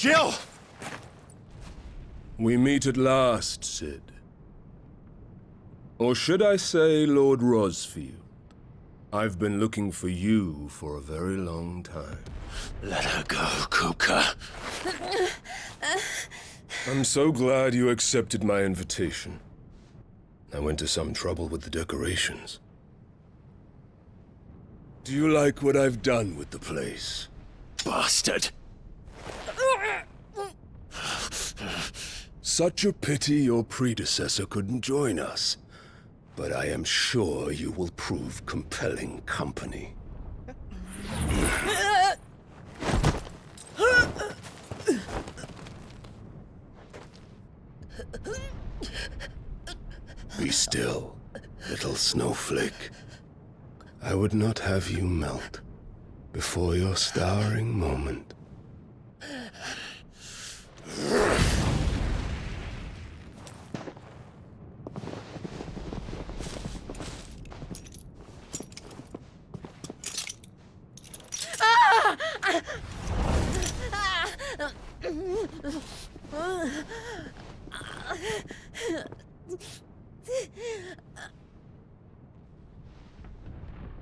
Jill! We meet at last, Sid. Or should I say, Lord Rosfield? I've been looking for you for a very long time. Let her go, Kupka. I'm so glad you accepted my invitation. I went to some trouble with the decorations. Do you like what I've done with the place? Bastard! Such a pity your predecessor couldn't join us. But I am sure you will prove compelling company. Be still, little snowflake. I would not have you melt before your starring moment.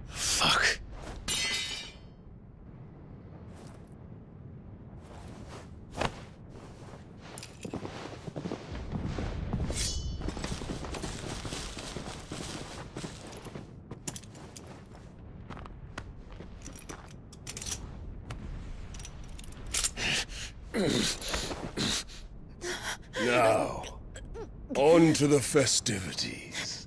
Fuck. Now, on to the festivities.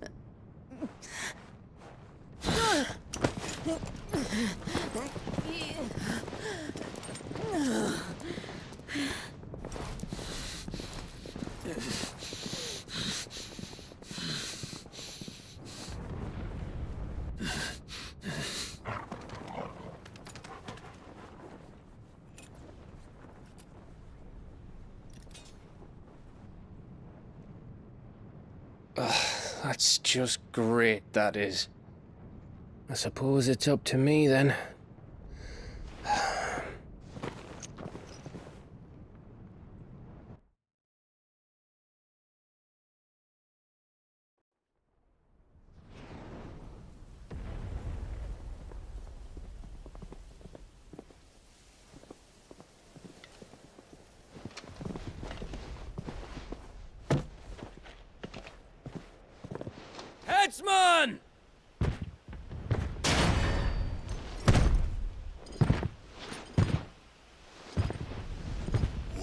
That's just great, that is. I suppose it's up to me, then. Headsman!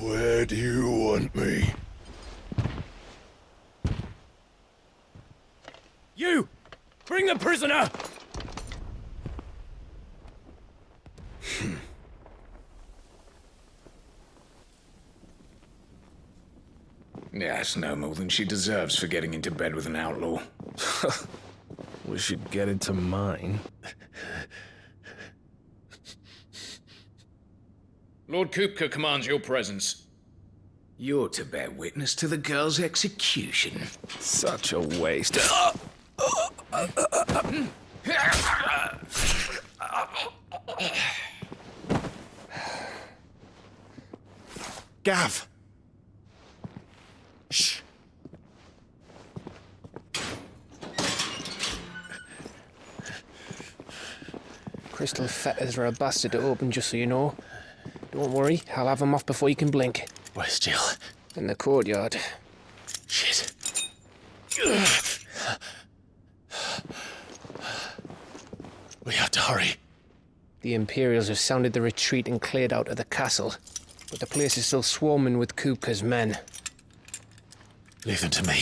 Where do you want me? You! Bring the prisoner! Yes, no more than she deserves for getting into bed with an outlaw. We should get into mine. Lord Kupka commands your presence. You're to bear witness to the girl's execution. Such a waste. Gav! Shh. Crystal fetters are a bastard to open, just so you know. Don't worry, I'll have them off before you can blink. Where's Jill? In the courtyard. Shit. We have to hurry. The Imperials have sounded the retreat and cleared out of the castle. But the place is still swarming with Kupka's men. Leave them to me.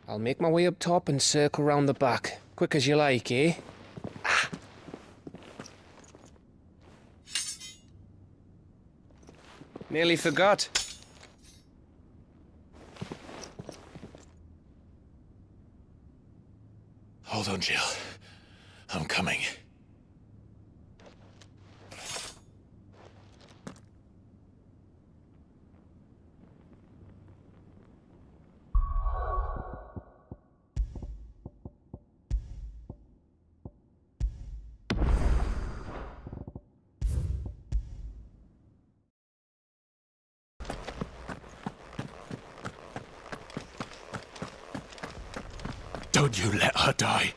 I'll make my way up top and circle round the back. Quick as you like, eh? Nearly forgot. Hold on, Jill. I'm coming. Don't you let her die.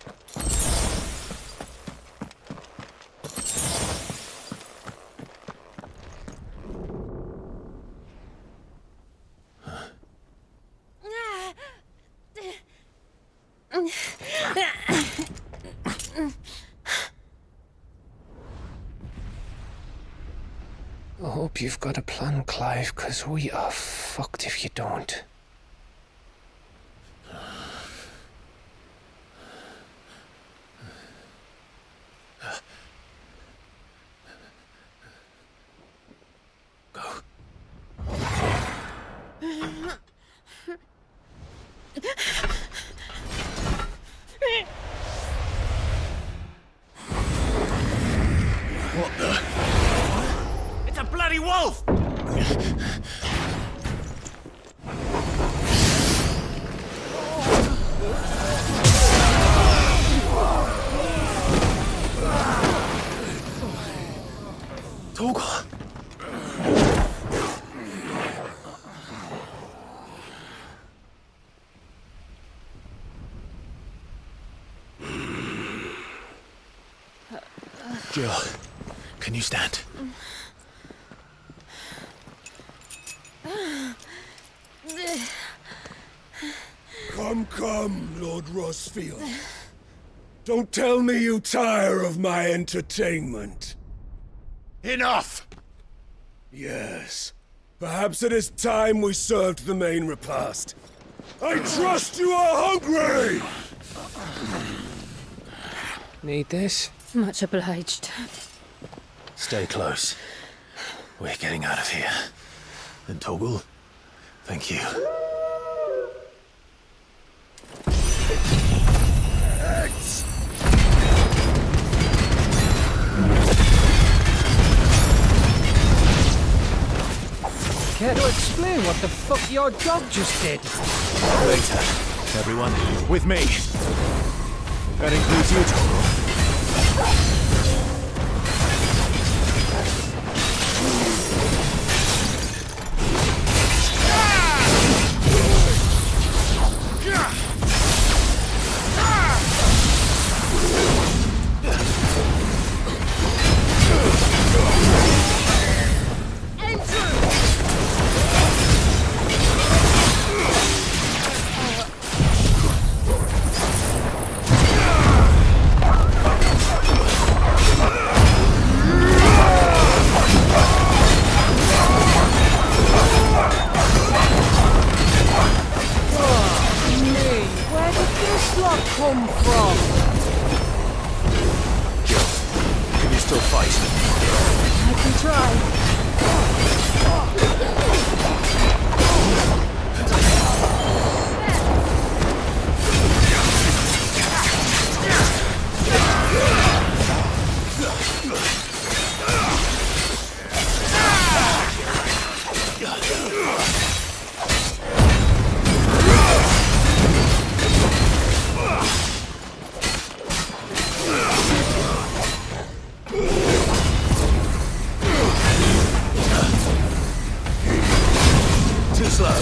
I hope you've got a plan, Clive, because we are fucked if you don't. What the? It's a bloody wolf! Torgol! Jill, can you stand? Come, Lord Rosfield. Don't tell me you tire of my entertainment. Enough! Yes. Perhaps it is time we served the main repast. I trust you are hungry! Need this? Much obliged. Stay close. We're getting out of here. And Torgol, thank you. Care to explain what the fuck your dog just did? Later, everyone, with me. That includes you, Torgol. Come from? Jill, can you still fight? I can try. Too slow.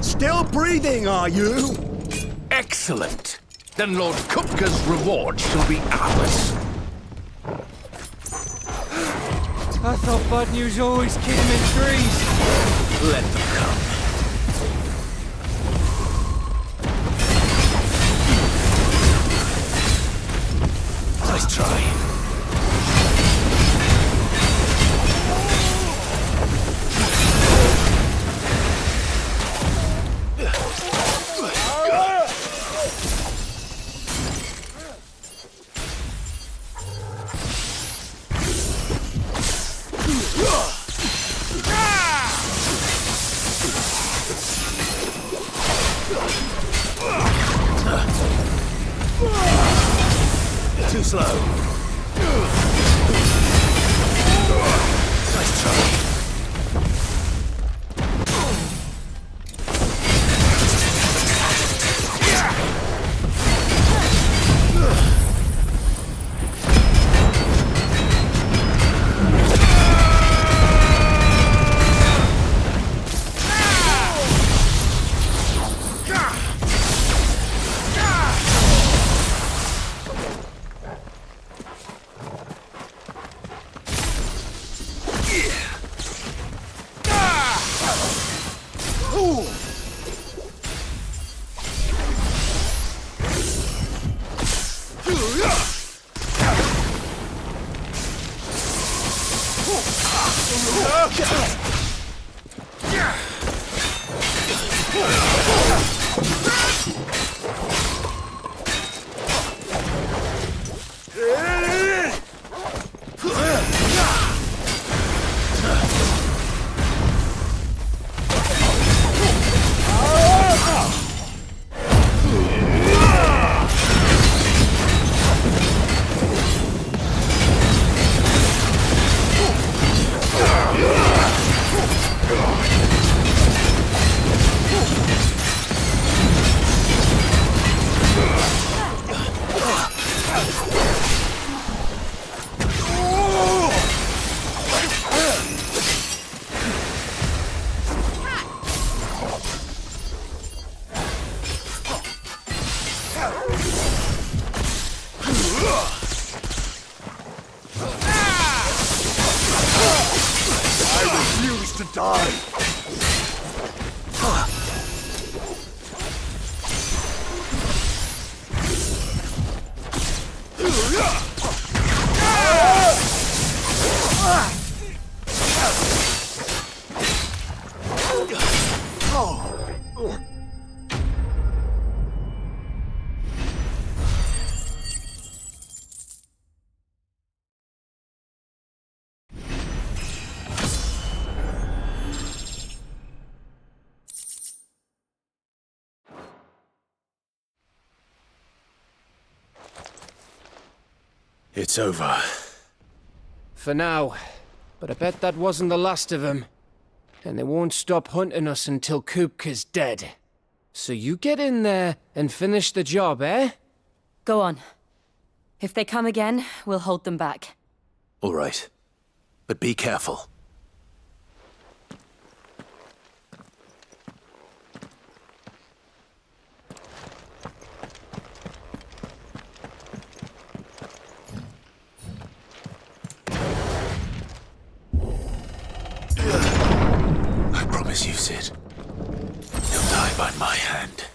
Still breathing, are you? Excellent. Then Lord Kupka's reward shall be ours. I thought bad news always came in threes. Let them come. Nice try. Too slow. Nice try. I refuse to die! It's over. For now. But I bet that wasn't the last of them. And they won't stop hunting us until Kupka's dead. So you get in there and finish the job, eh? Go on. If they come again, we'll hold them back. All right. But be careful. I promise you, Sid. You'll die by my hand.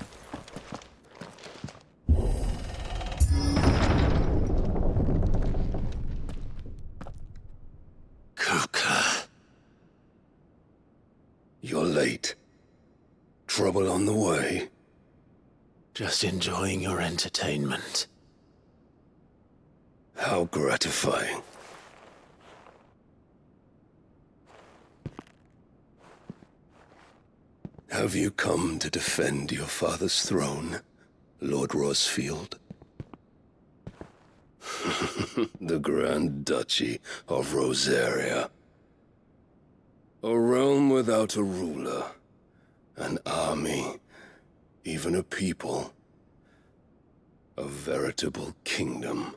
Kupka. You're late. Trouble on the way. Just enjoying your entertainment. How gratifying. Have you come to defend your father's throne, Lord Rosfield? The Grand Duchy of Rosaria. A realm without a ruler, an army, even a people. A veritable kingdom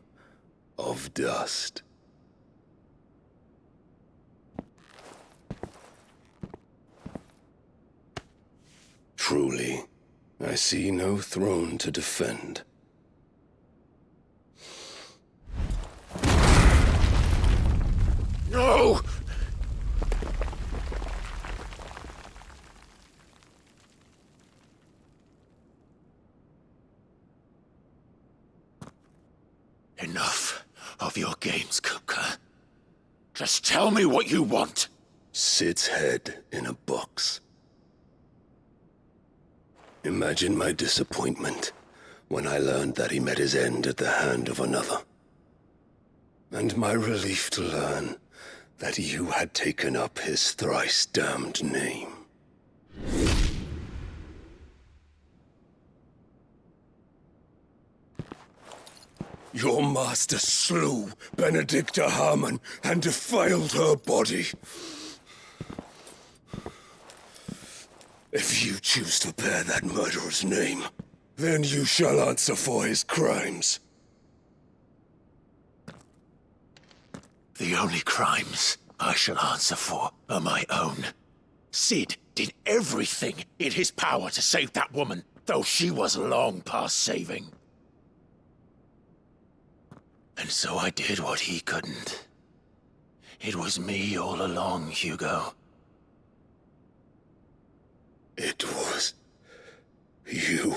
of dust. Truly, I see no throne to defend. No! Enough of your games, Kupka. Just tell me what you want. Sid's head in a box. Imagine my disappointment when I learned that he met his end at the hand of another. And my relief to learn that you had taken up his thrice-damned name. Your master slew Benedicta Harmon and defiled her body. If you choose to bear that murderer's name, then you shall answer for his crimes. The only crimes I shall answer for are my own. Sid did everything in his power to save that woman, though she was long past saving. And so I did what he couldn't. It was me all along, Hugo. It was you.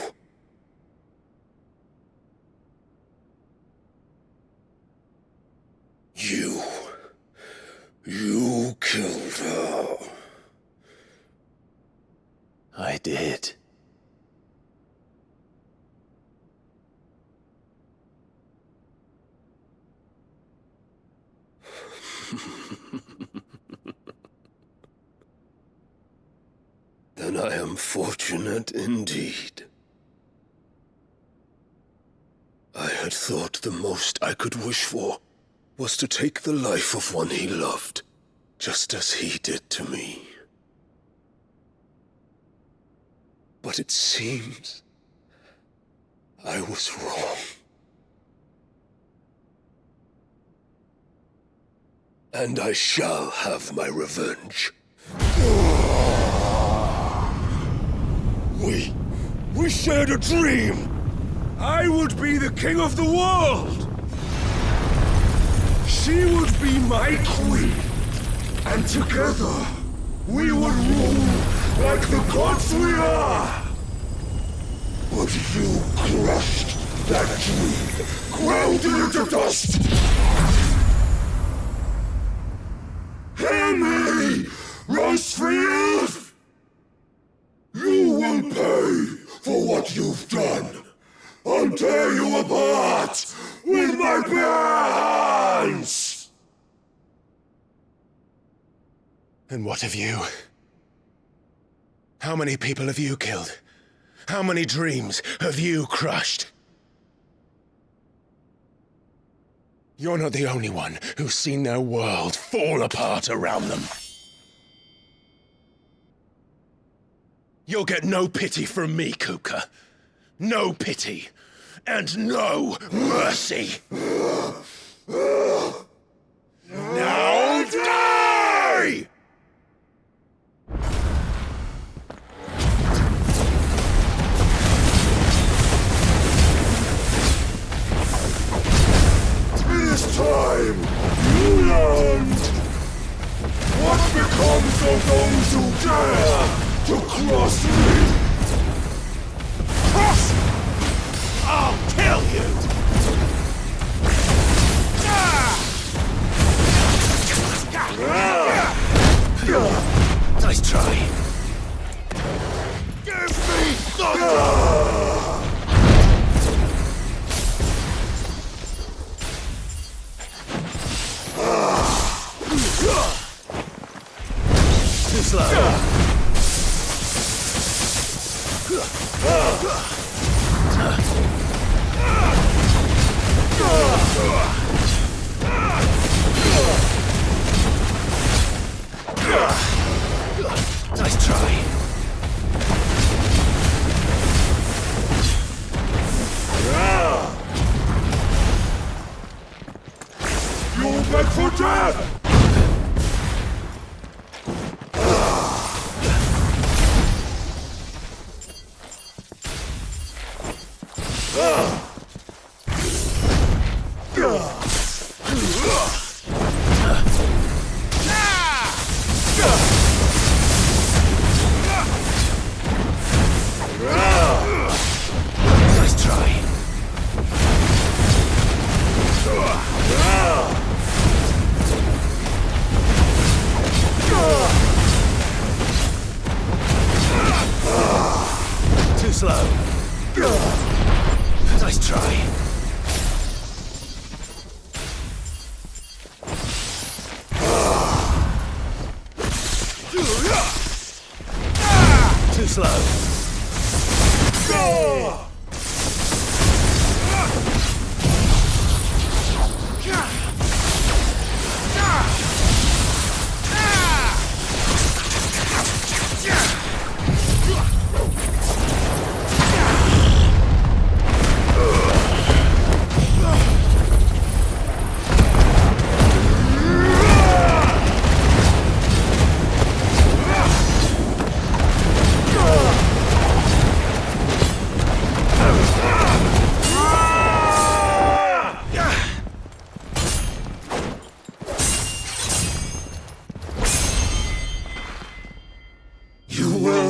You killed her. I did. Then I am fortunate indeed. I had thought the most I could wish for was to take the life of one he loved, just as he did to me. But it seems I was wrong. And I shall have my revenge. We shared a dream! I would be the king of the world! She would be my queen! And together, we would rule like the gods we are! But you crushed that dream, ground it into dust! Hear me, Rosefield! You will pay for what you've done! I'll tear you apart with my bare hands! And what of you? How many people have you killed? How many dreams have you crushed? You're not the only one who's seen their world fall apart around them. You'll get no pity from me, Kupka. No pity. And no mercy. Now die! It is time you learned what becomes of those who dare to cross me. Cross! I'll kill you! Nice try. Give me thunder! Too slow. Nice try. You'll beg for death! Nice try. Too slow. Nice try. Too slow.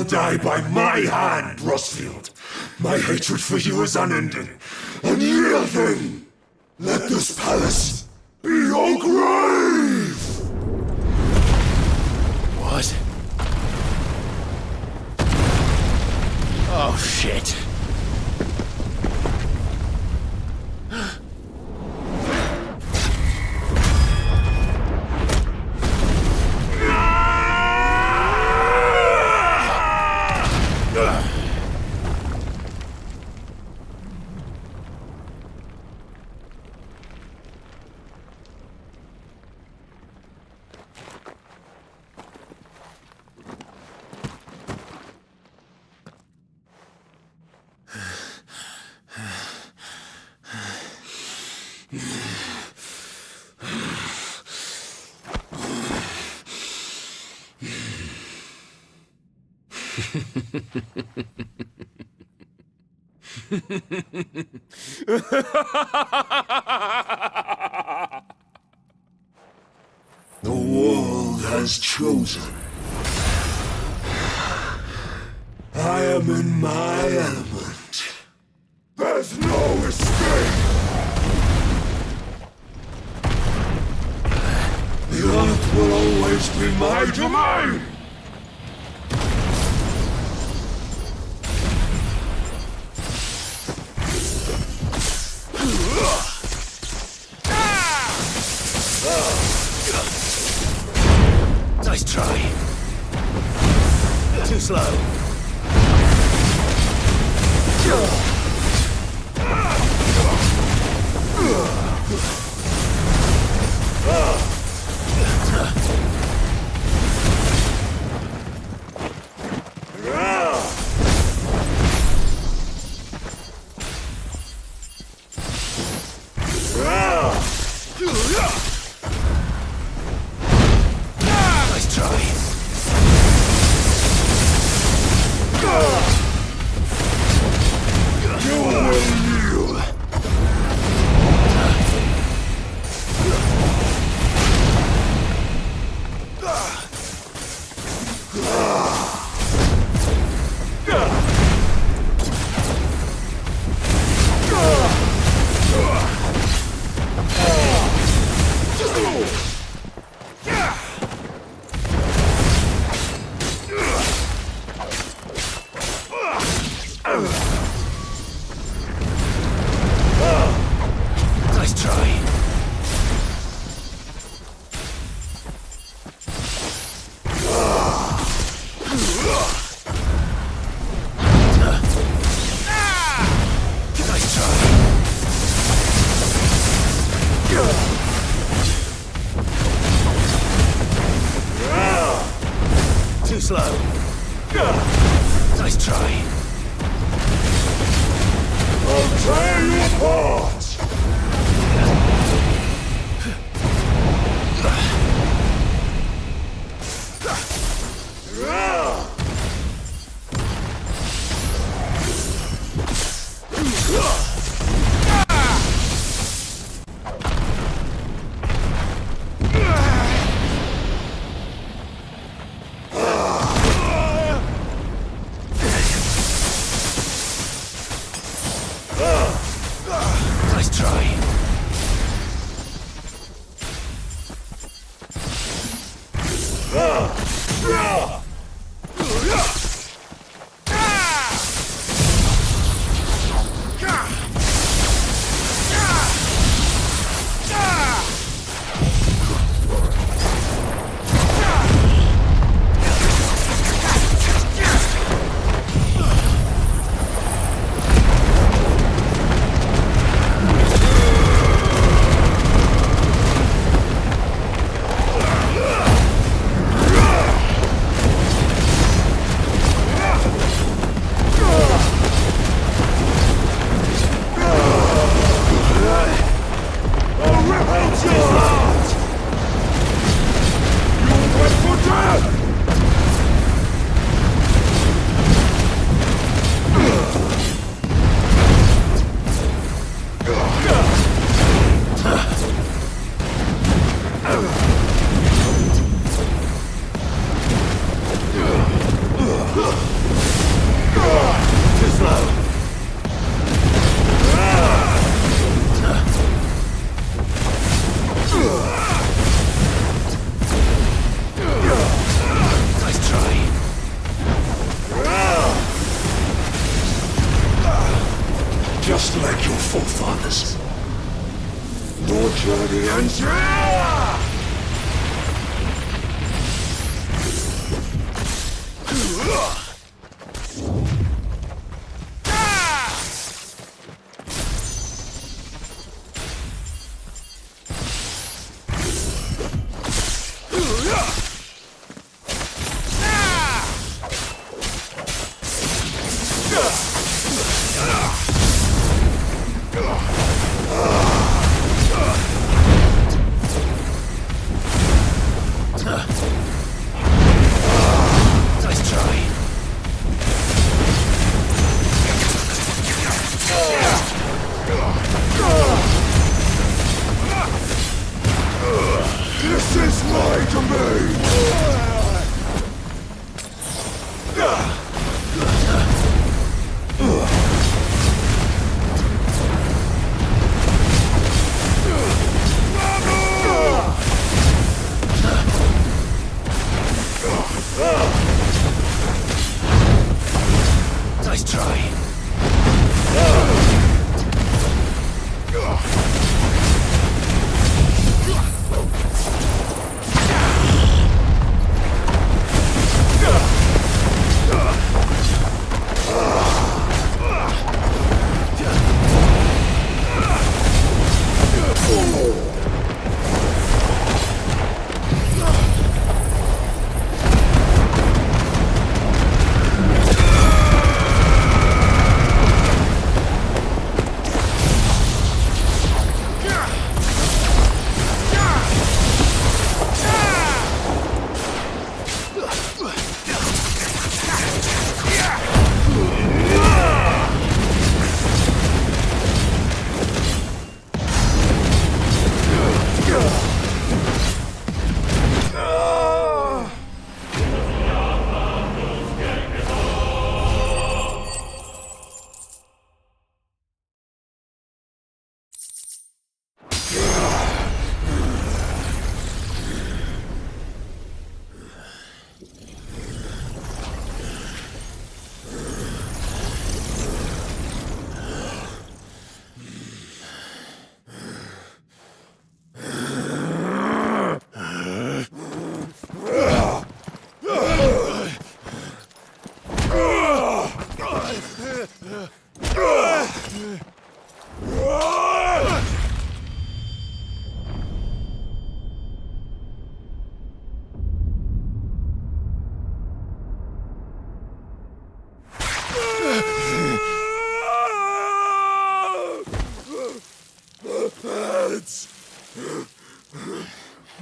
Die by my hand, Rosefield. My hatred for you is unending, unyielding. Let this palace be your grave! What? Oh, shit. The world has chosen. I am in my element. There's no escape! The earth will always be my domain! Nice try. Too slow. Nice try. You will kneel! Nice try. Nice try. Too slow. Nice try. I'll tear you apart! Nice try. Too slow. Nice try. Just like your forefathers. Your journey ends here! Nice try. This is my domain! Nice try.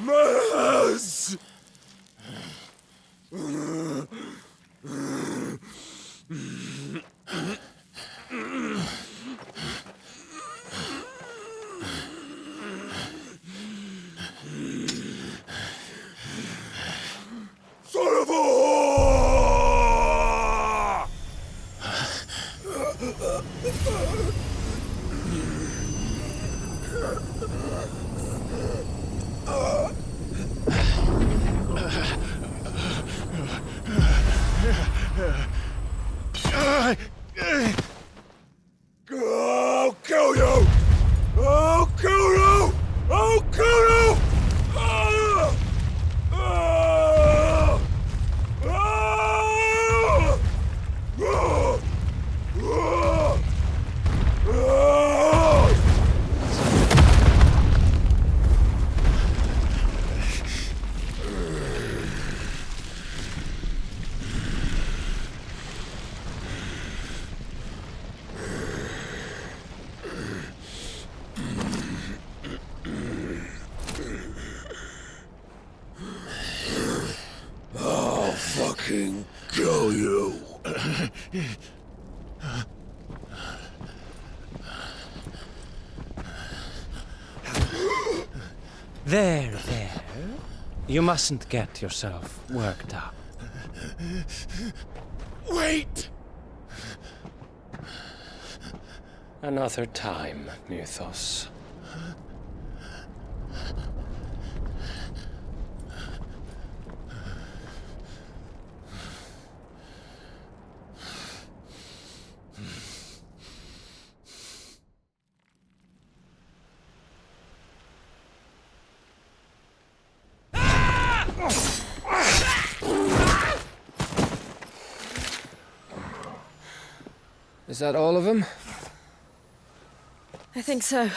Mess! Son of a whore! I'll kill you! I'll kill you! I'll kill you! Ah! Ah! Ah! Ah! Ah! Ah! I'll fucking kill you. There. You mustn't get yourself worked up. Wait! Another time, Mythos. Is that all of them? I think so.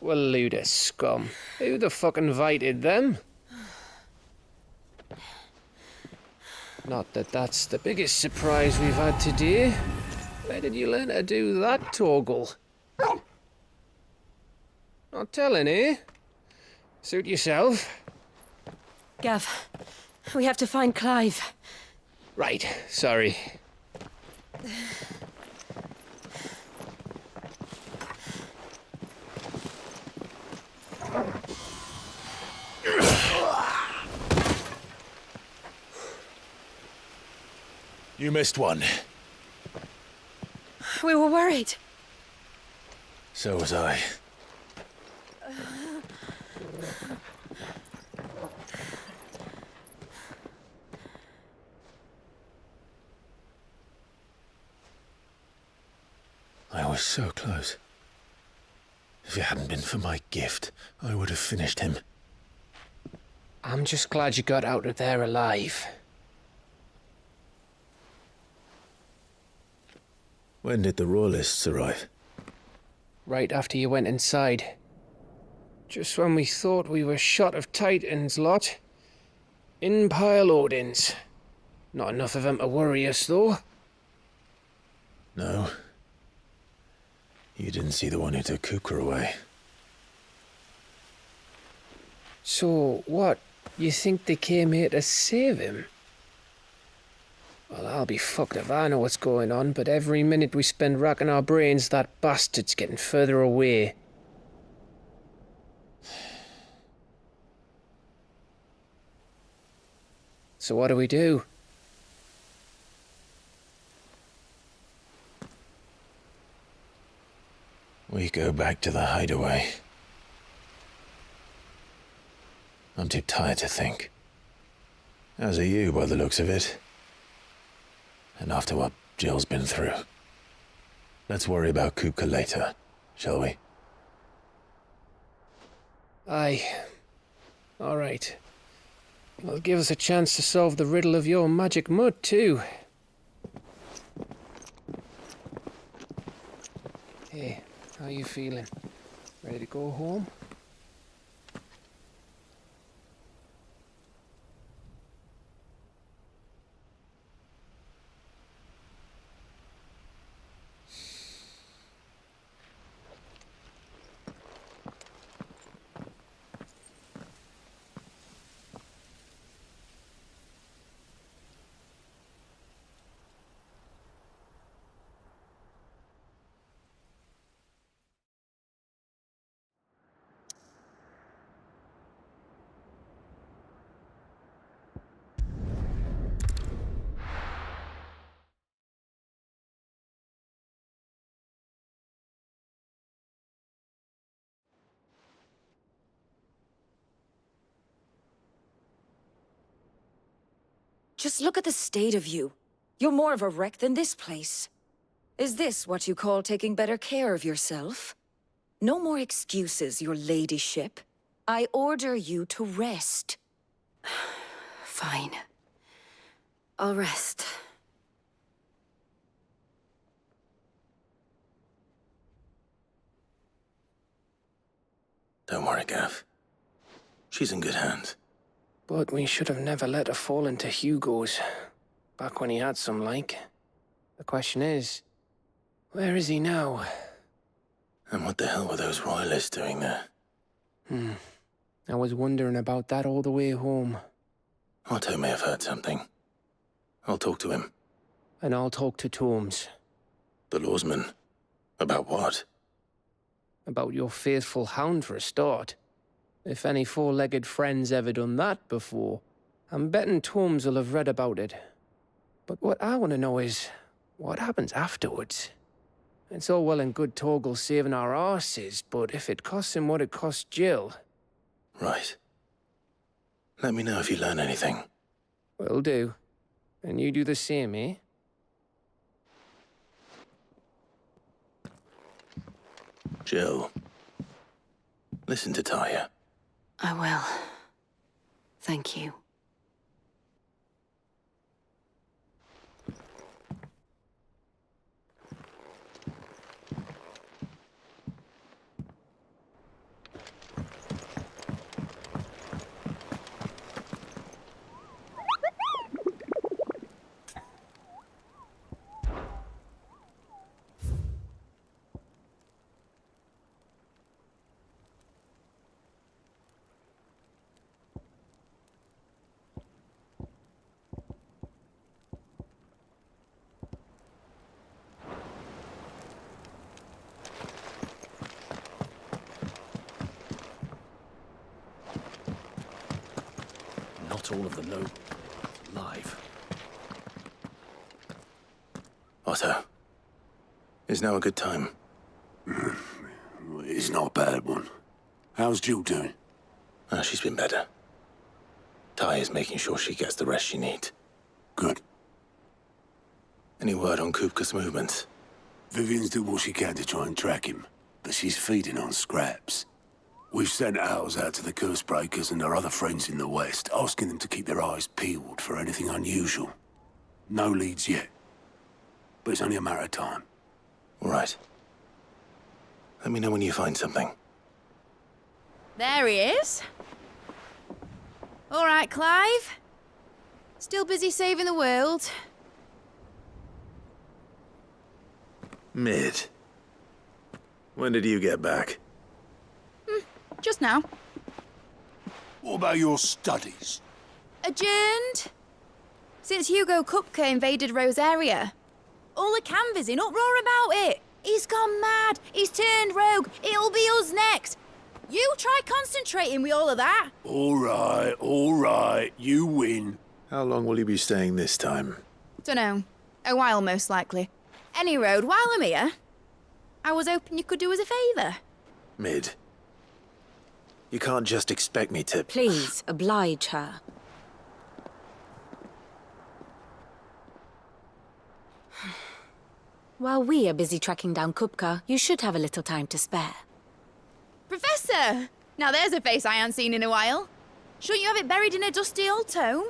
Well, Luda scum. Who the fuck invited them? Not that that's the biggest surprise we've had today. Where did you learn to do that, Torgol? Not telling, eh? Suit yourself. Gav, we have to find Clive. Right, sorry. You missed one. We were worried. So was I. I was so close. If it hadn't been for my gift, I would have finished him. I'm just glad you got out of there alive. When did the royalists arrive? Right after you went inside. Just when we thought we were shot of Titans, lot. In pile Odins. Not enough of them to worry us, though. No. You didn't see the one who took Kupka away. So, what? You think they came here to save him? Well, I'll be fucked if I know what's going on, but every minute we spend racking our brains, that bastard's getting further away. So what do we do? We go back to the hideaway. I'm too tired to think. As are you, by the looks of it. And after what Jill's been through. Let's worry about Kupka later, shall we? Aye. All right. Well, give us a chance to solve the riddle of your magic mud, too. Hey, how you feeling? Ready to go home? Just look at the state of you. You're more of a wreck than this place. Is this what you call taking better care of yourself? No more excuses, your ladyship. I order you to rest. Fine. I'll rest. Don't worry, Gav. She's in good hands. But we should have never let her fall into Hugo's. Back when he had some like. The question is, where is he now? And what the hell were those royalists doing there? I was wondering about that all the way home. Otto may have heard something. I'll talk to him. And I'll talk to Tomes. The lawsman? About what? About your faithful hound for a start. If any four-legged friend's ever done that before, I'm betting Tomes will have read about it. But what I want to know is, what happens afterwards? It's all well and good Torgol saving our arses, but if it costs him what it cost Jill... Right. Let me know if you learn anything. Will do. And you do the same, eh? Jill. Listen to Taya. I will. Thank you. Not all of the live. Otto, is now a good time? It's not a bad one. How's Jill doing? She's been better. Ty is making sure she gets the rest she needs. Good. Any word on Kupka's movements? Vivian's doing what she can to try and track him, but she's feeding on scraps. We've sent ours out to the Cursebreakers and our other friends in the West, asking them to keep their eyes peeled for anything unusual. No leads yet, but it's only a matter of time. All right. Let me know when you find something. There he is. All right, Clive. Still busy saving the world. Mid. When did you get back? Just now. What about your studies? Adjourned. Since Hugo Kupka invaded Rosaria. All the canvassing, uproar about it. He's gone mad. He's turned rogue. It'll be us next. You try concentrating with all of that. All right, you win. How long will you be staying this time? Dunno. A while, most likely. Any road, while I'm here, I was hoping you could do us a favour. Mid. You can't just expect me to... Please, oblige her. While we are busy tracking down Kupka, you should have a little time to spare. Professor! Now there's a face I haven't seen in a while. Shouldn't you have it buried in a dusty old tome?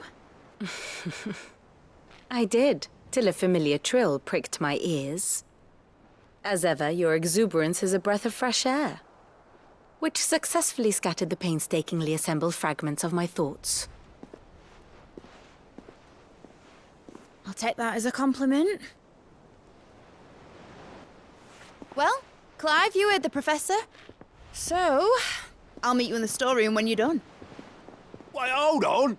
I did, till a familiar trill pricked my ears. As ever, your exuberance is a breath of fresh air, which successfully scattered the painstakingly assembled fragments of my thoughts. I'll take that as a compliment. Well, Clive, you heard the Professor. So, I'll meet you in the storeroom when you're done. Wait, hold on!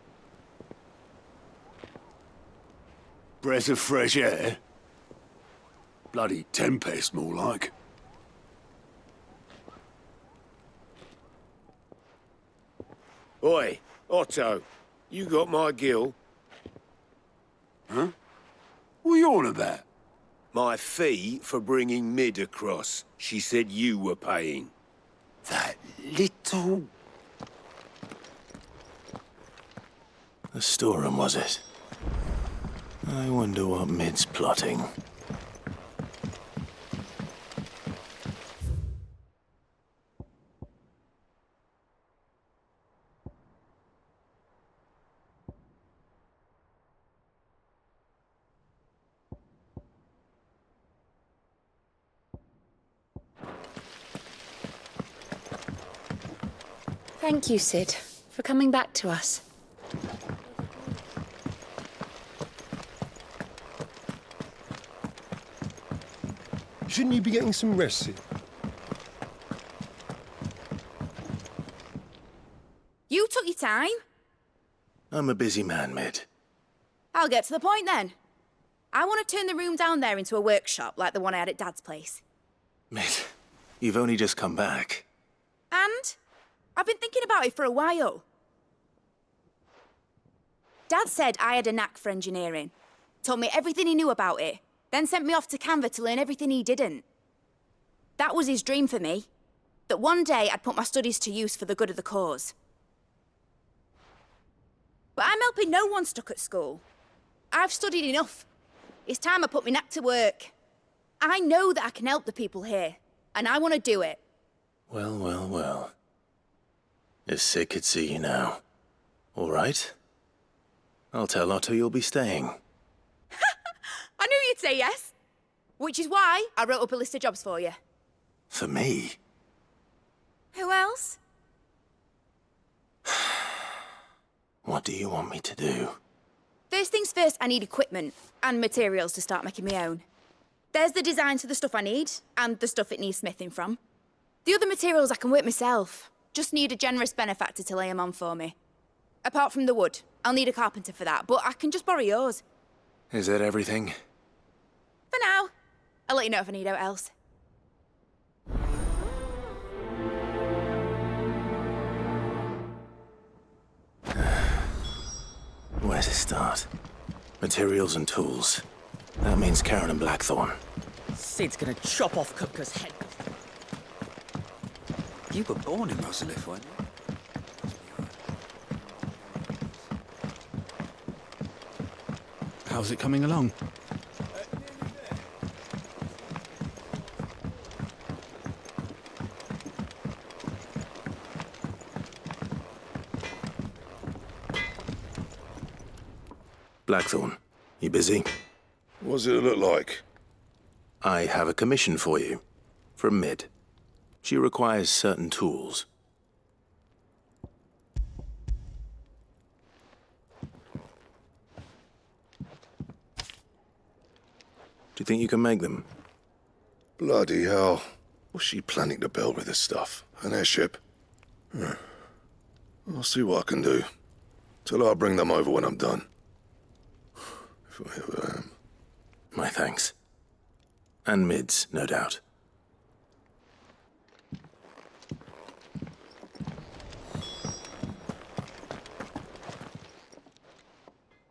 Breath of fresh air? Bloody tempest, more like. Oi, Otto, you got my gill? Huh? What are you on about? My fee for bringing Mid across. She said you were paying. That little... The storeroom, was it? I wonder what Mid's plotting. Thank you, Sid, for coming back to us. Shouldn't you be getting some rest, Sid? You took your time. I'm a busy man, Mid. I'll get to the point then. I want to turn the room down there into a workshop like the one I had at Dad's place. Mid, you've only just come back. And I've been thinking about it for a while. Dad said I had a knack for engineering. Told me everything he knew about it, then sent me off to Canva to learn everything he didn't. That was his dream for me. That one day I'd put my studies to use for the good of the cause. But I'm helping no one stuck at school. I've studied enough. It's time I put my knack to work. I know that I can help the people here, and I want to do it. Well, well, well. If Sid could see you now. All right. I'll tell Otto you'll be staying. I knew you'd say yes. Which is why I wrote up a list of jobs for you. For me? Who else? What do you want me to do? First things first, I need equipment and materials to start making my own. There's the designs for the stuff I need, and the stuff it needs smithing from. The other materials I can work myself. Just need a generous benefactor to lay them on for me. Apart from the wood, I'll need a carpenter for that, but I can just borrow yours. Is that everything? For now. I'll let you know if I need out else. Where to start? Materials and tools. That means Karen and Blackthorn. Sid's gonna chop off Kupka's head. You were born in Rosalith, weren't you? How's it coming along? Blackthorn, you busy? What does it look like? I have a commission for you. From Mid. She requires certain tools. Do you think you can make them? Bloody hell. What's she planning to build with this stuff? An airship? I'll see what I can do. Tell her I'll bring them over when I'm done. If I ever am. My thanks. And Mid's, no doubt.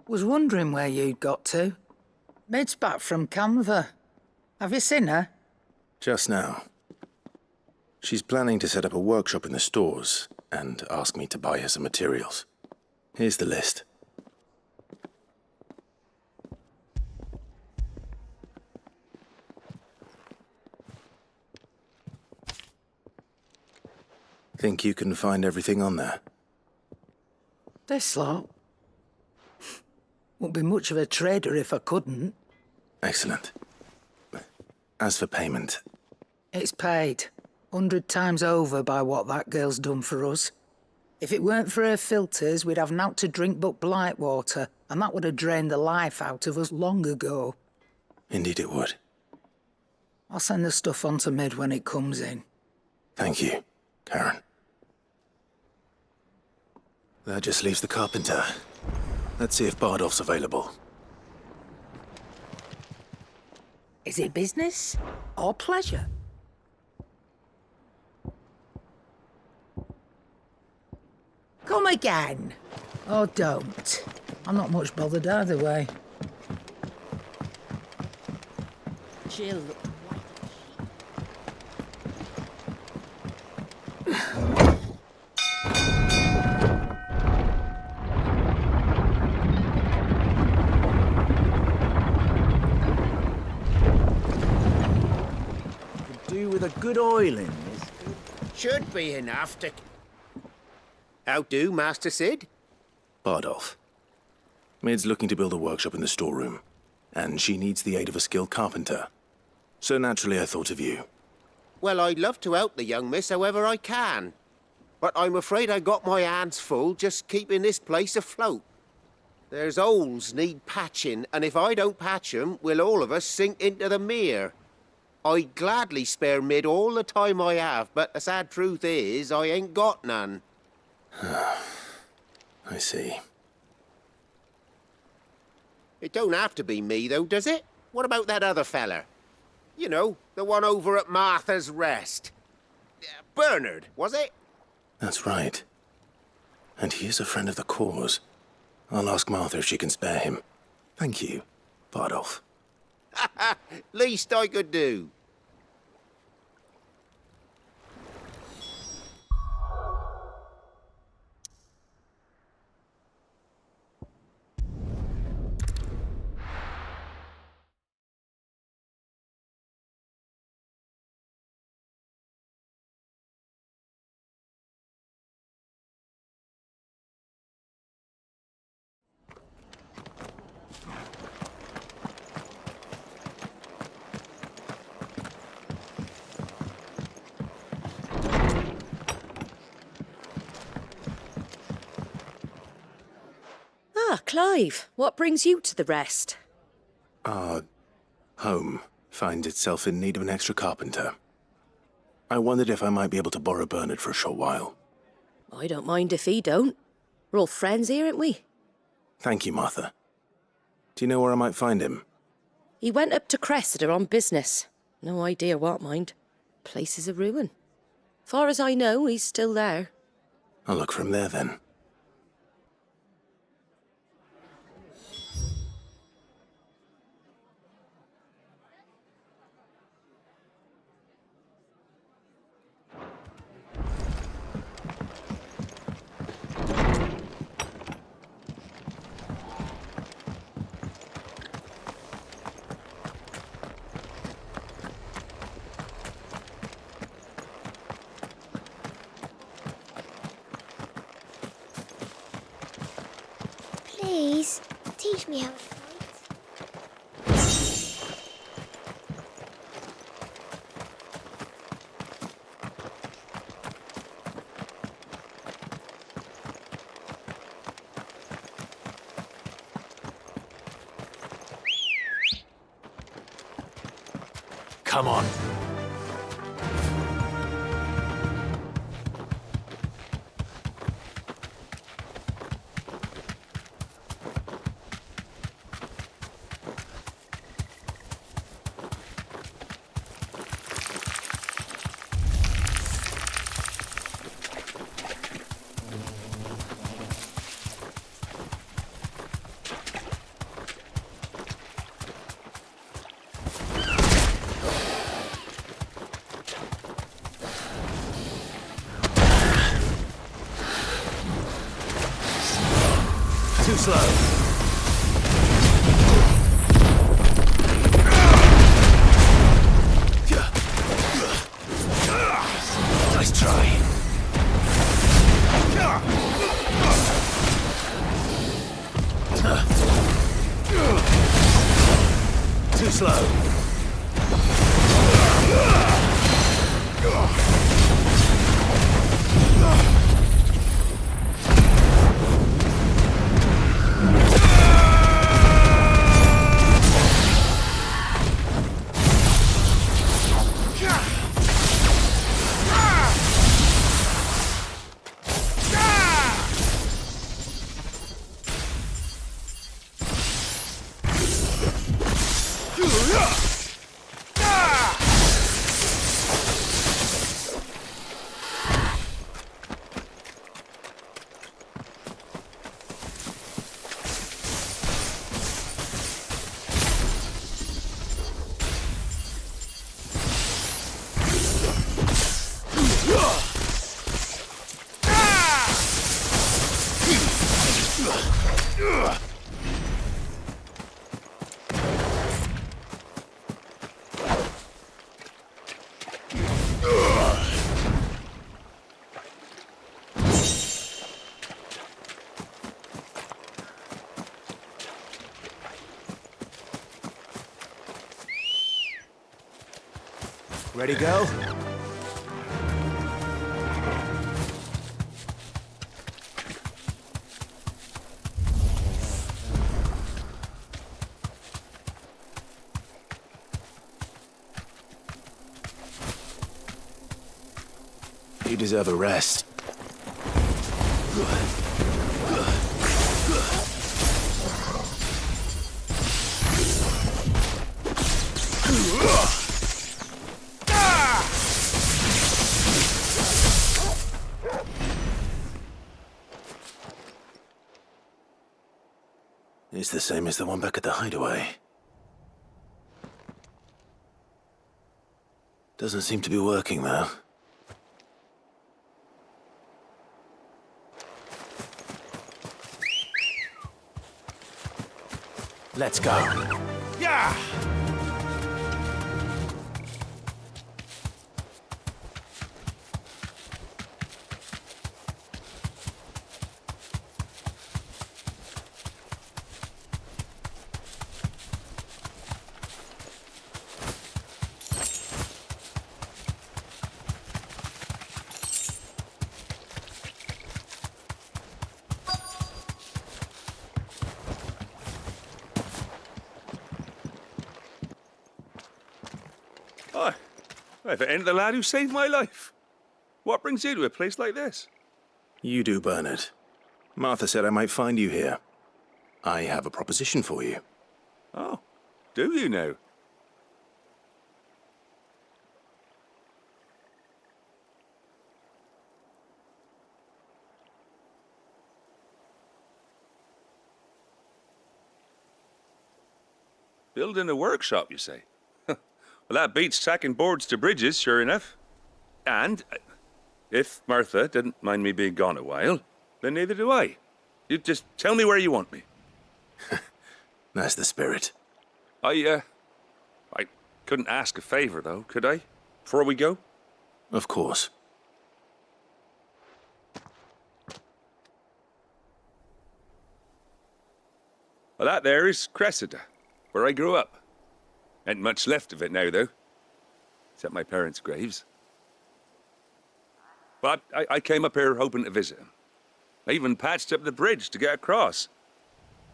Was wondering where you'd got to. Mid's back from Canva. Have you seen her? Just now. She's planning to set up a workshop in the stores and ask me to buy her some materials. Here's the list. Think you can find everything on there? This lot. Wouldn't be much of a trader if I couldn't. Excellent. As for payment... It's paid. 100 times over by what that girl's done for us. If it weren't for her filters, we'd have naught to drink but blight water, and that would have drained the life out of us long ago. Indeed it would. I'll send the stuff on to Mid when it comes in. Thank you, Karen. That just leaves the carpenter. Let's see if Bardolph's available. Is it business or pleasure? Come again. Or don't. I'm not much bothered either way. Jill looked with a good oiling. Should be enough to... How do, Master Sid? Bardolph. Mid's looking to build a workshop in the storeroom, and she needs the aid of a skilled carpenter. So naturally I thought of you. Well, I'd love to help the young miss however I can. But I'm afraid I got my hands full just keeping this place afloat. There's holes need patching, and if I don't patch 'em, we'll all of us sink into the mere. I'd gladly spare Mid all the time I have, but the sad truth is, I ain't got none. I see. It don't have to be me, though, does it? What about that other feller? You know, the one over at Martha's Rest. Bernard, was it? That's right. And he is a friend of the cause. I'll ask Martha if she can spare him. Thank you, Bardolph. Least I could do. Ah, Clive, what brings you to the Rest? Our home finds itself in need of an extra carpenter. I wondered if I might be able to borrow Bernard for a short while. I don't mind if he don't. We're all friends here, aren't we? Thank you, Martha. Do you know where I might find him? He went up to Cressida on business. No idea what, mind. Place is a ruin. Far as I know, he's still there. I'll look for him there, then. teach me how to fight? Come on. Too slow. Nice try. Too slow. Ready, go? You deserve a rest. It's the same as the one back at the hideaway. Doesn't seem to be working, though. Let's go. Yeah! Hi. If it ain't the lad who saved my life. What brings you to a place like this? You do, Bernard. Martha said I might find you here. I have a proposition for you. Oh, do you now? Building a workshop, you say? Well, that beats tacking boards to bridges, sure enough. And if Martha didn't mind me being gone a while, then neither do I. You just tell me where you want me. That's the spirit. I couldn't ask a favor, though, could I? Before we go? Of course. Well, that there is Cressida, where I grew up. Ain't much left of it now, though. Except my parents' graves. But I came up here hoping to visit them. I even patched up the bridge to get across.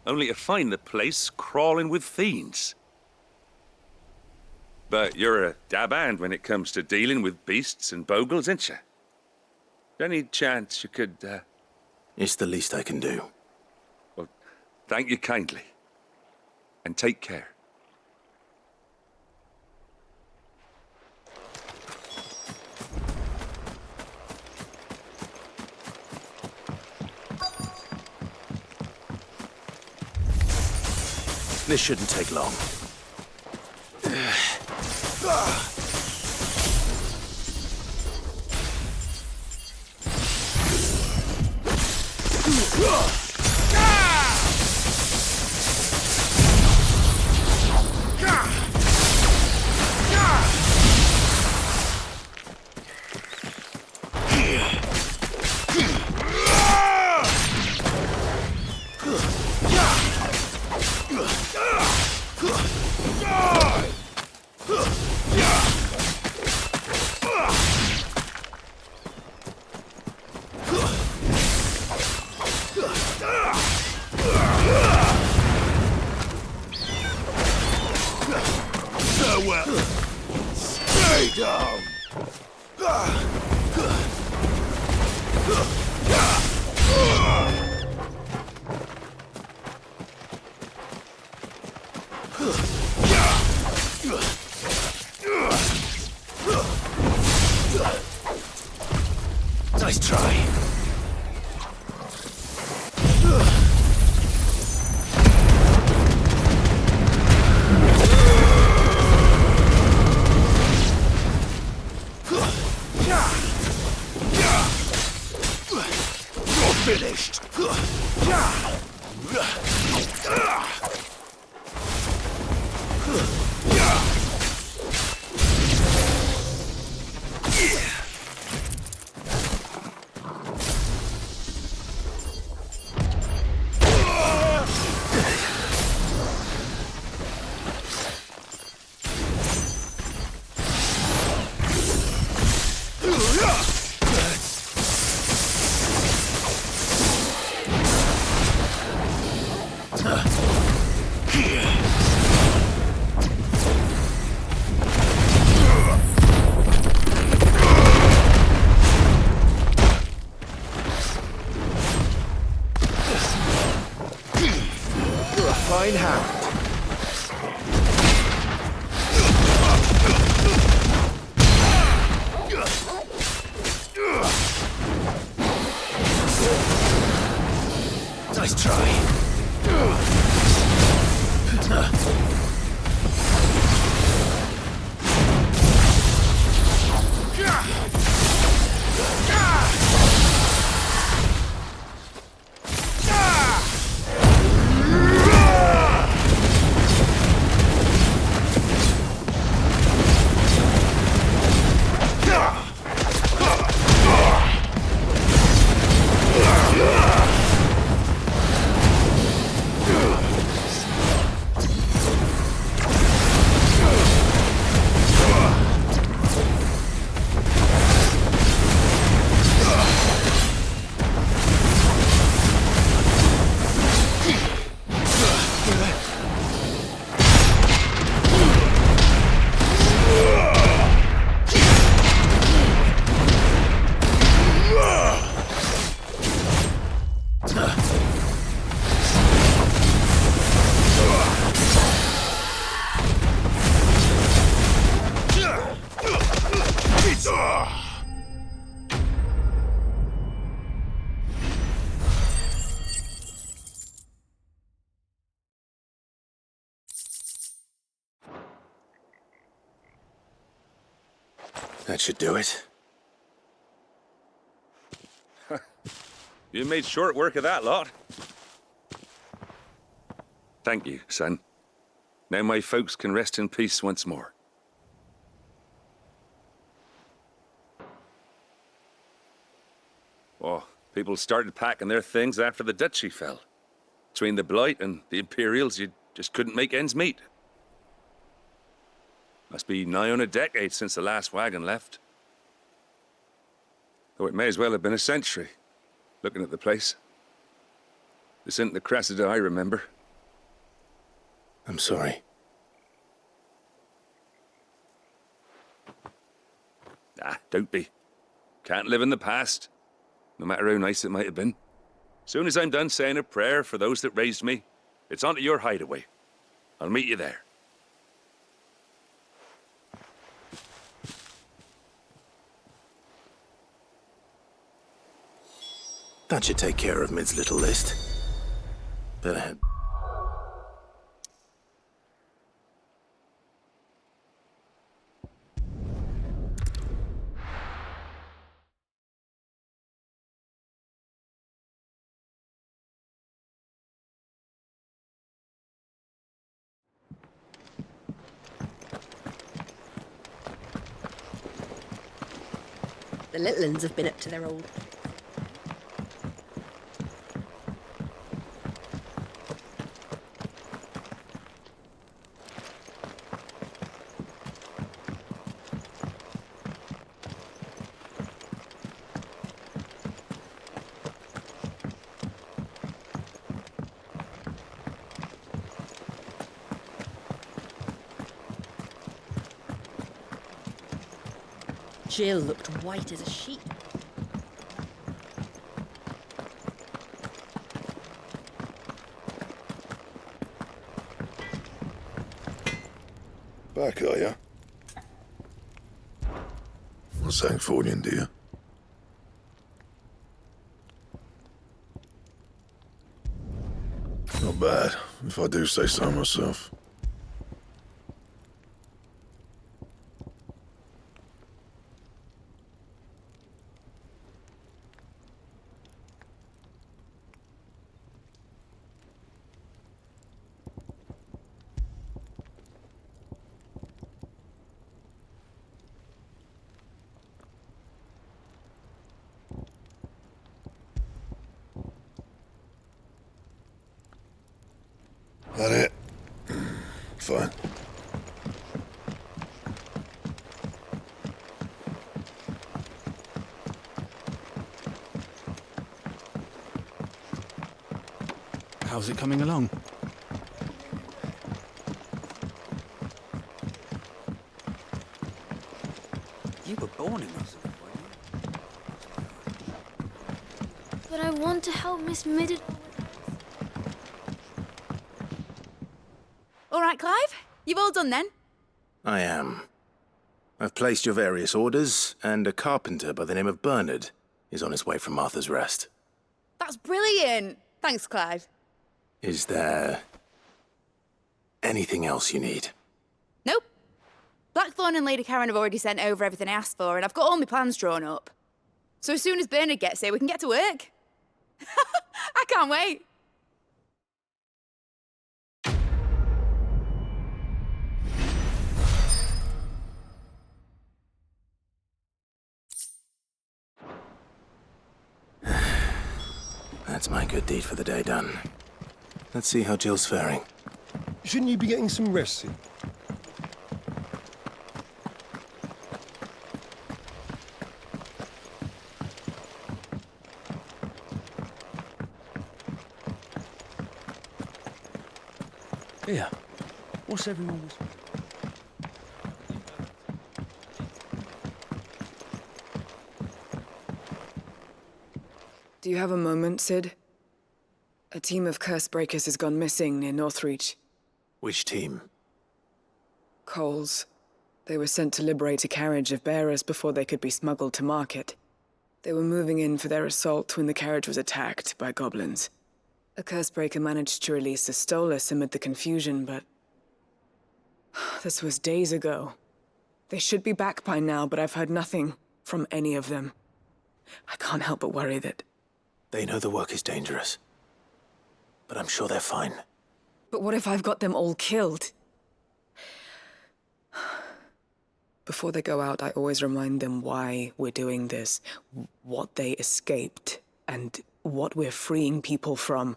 Only to find the place crawling with fiends. But you're a dab hand when it comes to dealing with beasts and bogles, ain't you? Any chance you could, It's the least I can do. Well, thank you kindly. And take care. This shouldn't take long. Stay down! Nice try. Finished! Fine hand. Nice try. That should do it. You made short work of that lot. Thank you, son. Now my folks can rest in peace once more. Oh, people started packing their things after the duchy fell. Between the Blight and the Imperials, you just couldn't make ends meet. Must be nigh on a decade since the last wagon left. Though it may as well have been a century, looking at the place. This isn't the Cressida I remember. I'm sorry. Don't be. Can't live in the past, no matter how nice it might have been. Soon as I'm done saying a prayer for those that raised me, it's on to your hideaway. I'll meet you there. That should take care of Mid's little list. Better head. The little uns have been up to their old... Jill looked white as a sheet. Back, are ya? What's something for you, dear? Not bad, if I do say so myself. That it? Fine. How's it coming along? You were born in Rosalie, weren't you? But I want to help Miss Midden. All right, Clive? You've all done then? I am. I've placed your various orders, and a carpenter by the name of Bernard is on his way from Martha's Rest. That's brilliant. Thanks, Clive. Is there anything else you need? Nope. Blackthorn and Lady Karen have already sent over everything I asked for, and I've got all my plans drawn up. So as soon as Bernard gets here, we can get to work. I can't wait. That's my good deed for the day done. Let's see how Jill's faring. Shouldn't you be getting some rest soon? Here, what's everyone whispering? Do you have a moment, Sid? A team of curse breakers has gone missing near Northreach. Which team? Coles. They were sent to liberate a carriage of bearers before they could be smuggled to market. They were moving in for their assault when the carriage was attacked by goblins. A curse breaker managed to release a Stolas amid the confusion, but... this was days ago. They should be back by now, but I've heard nothing from any of them. I can't help but worry that... They know the work is dangerous, but I'm sure they're fine. But what if I've got them all killed? Before they go out, I always remind them why we're doing this, what they escaped, and what we're freeing people from.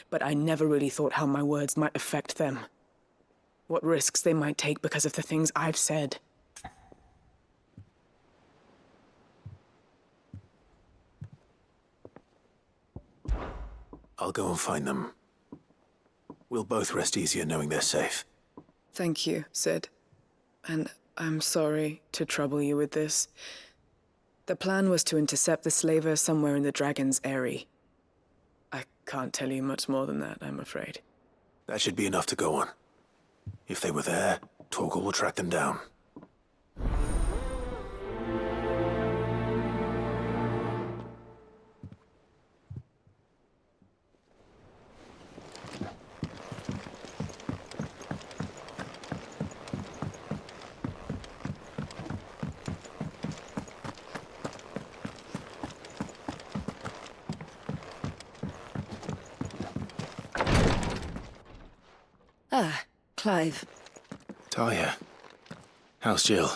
but I never really thought how my words might affect them. What risks they might take because of the things I've said. I'll go and find them. We'll both rest easier knowing they're safe. Thank you, Sid. And I'm sorry to trouble you with this. The plan was to intercept the slaver somewhere in the Dragon's Eyrie. I can't tell you much more than that, I'm afraid. That should be enough to go on. If they were there, Torgol will track them down. Ah, Clive. Talia. How's Jill?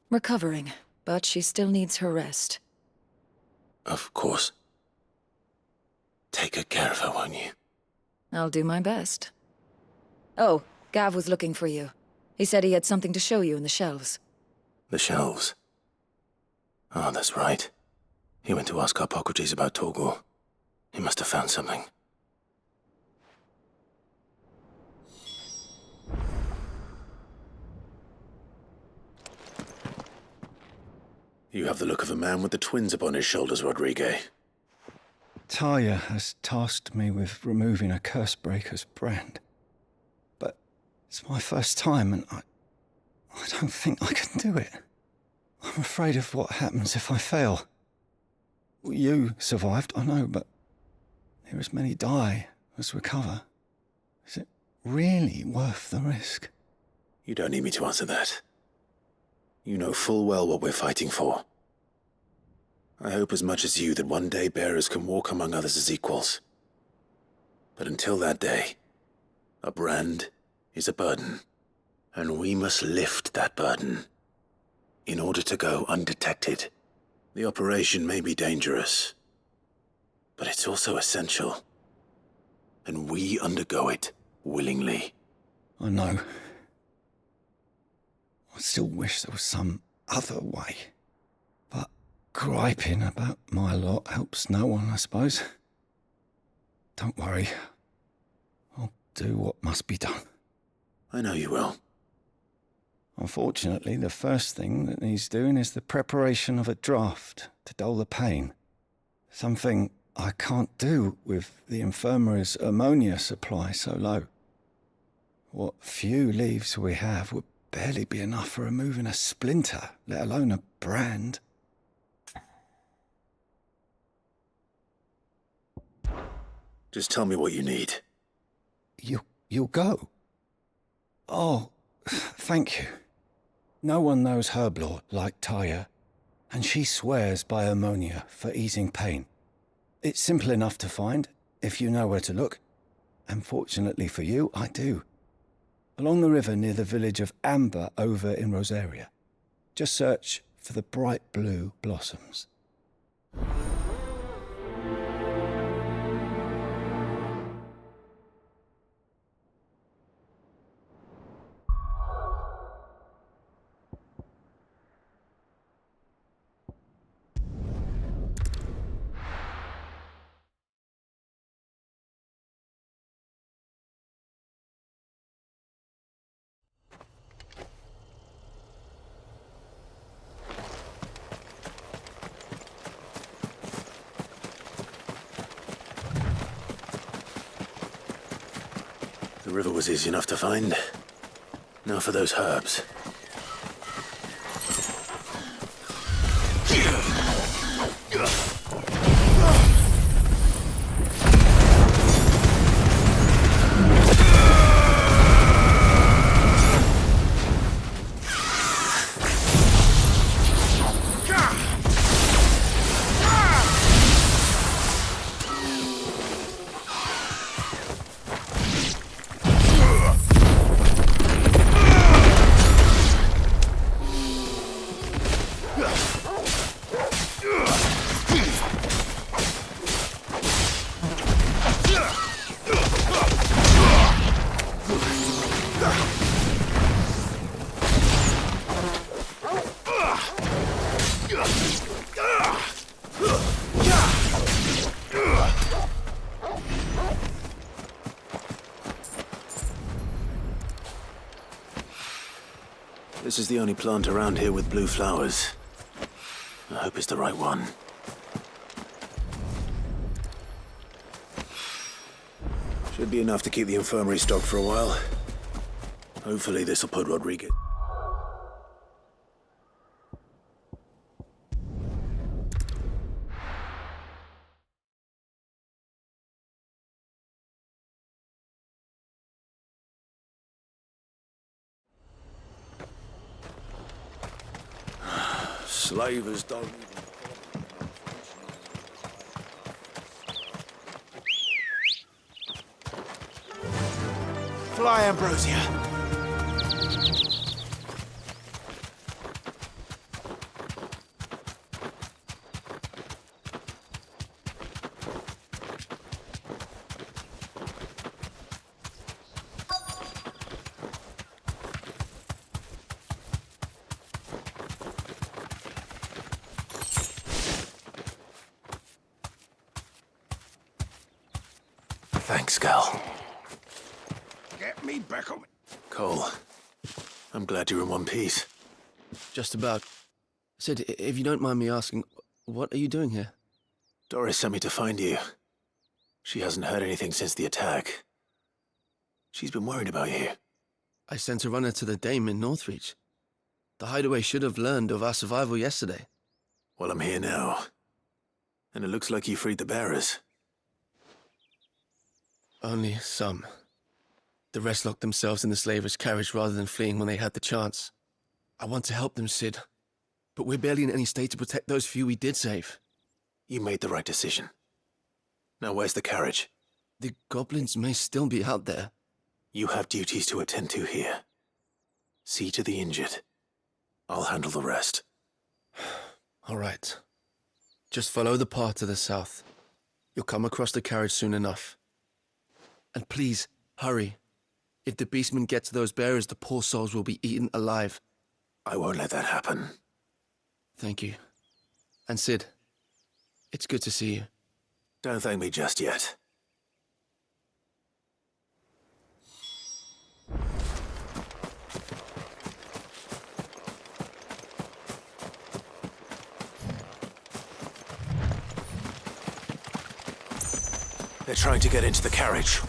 Recovering, but she still needs her rest. Of course. Take good care of her, won't you? I'll do my best. Oh, Gav was looking for you. He said he had something to show you in the shelves. The shelves. Oh, that's right. He went to ask Harpocrates about Torgol. He must have found something. You have the look of a man with the twins upon his shoulders, Rodrigue. Talia has tasked me with removing a Cursebreaker's brand. But it's my first time, and I don't think I can do it. I'm afraid of what happens if I fail. You survived, I know, but there as many die as recover. Is it really worth the risk? You don't need me to answer that. You know full well what we're fighting for. I hope as much as you that one day bearers can walk among others as equals. But until that day, a brand is a burden, and we must lift that burden in order to go undetected. The operation may be dangerous, but it's also essential, and we undergo it willingly. I know. I still wish there was some other way. But griping about my lot helps no one, I suppose. Don't worry. I'll do what must be done. I know you will. Unfortunately, the first thing that needs doing is the preparation of a draft to dull the pain. Something I can't do with the infirmary's ammonia supply so low. What few leaves we have would barely be enough for removing a splinter, let alone a brand. Just tell me what you need. You'll go? Oh, thank you. No one knows Herblore like Talia, and she swears by ammonia for easing pain. It's simple enough to find, if you know where to look. And fortunately for you, I do. Along the river near the village of Amber over in Rosaria. Just search for the bright blue blossoms. The river was easy enough to find. Now for those herbs. This is the only plant around here with blue flowers. I hope it's the right one. Should be enough to keep the infirmary stocked for a while. Hopefully this'll put Rodriguez. Slavers don't even... Fly, Ambrosia. Thanks, Cal. Get me back on. Cole, I'm glad you're in one piece. Just about. Sid, if you don't mind me asking, what are you doing here? Doris sent me to find you. She hasn't heard anything since the attack. She's been worried about you. I sent a runner to the Dame in Northreach. The hideaway should have learned of our survival yesterday. Well, I'm here now. And it looks like you freed the bearers. Only some. The rest locked themselves in the slaver's carriage rather than fleeing when they had the chance. I want to help them, Sid. But we're barely in any state to protect those few we did save. You made the right decision. Now where's the carriage? The goblins may still be out there. You have duties to attend to here. See to the injured. I'll handle the rest. All right. Just follow the path to the south. You'll come across the carriage soon enough. And please, hurry. If the beastmen get to those bearers, the poor souls will be eaten alive. I won't let that happen. Thank you. And Sid, it's good to see you. Don't thank me just yet. They're trying to get into the carriage.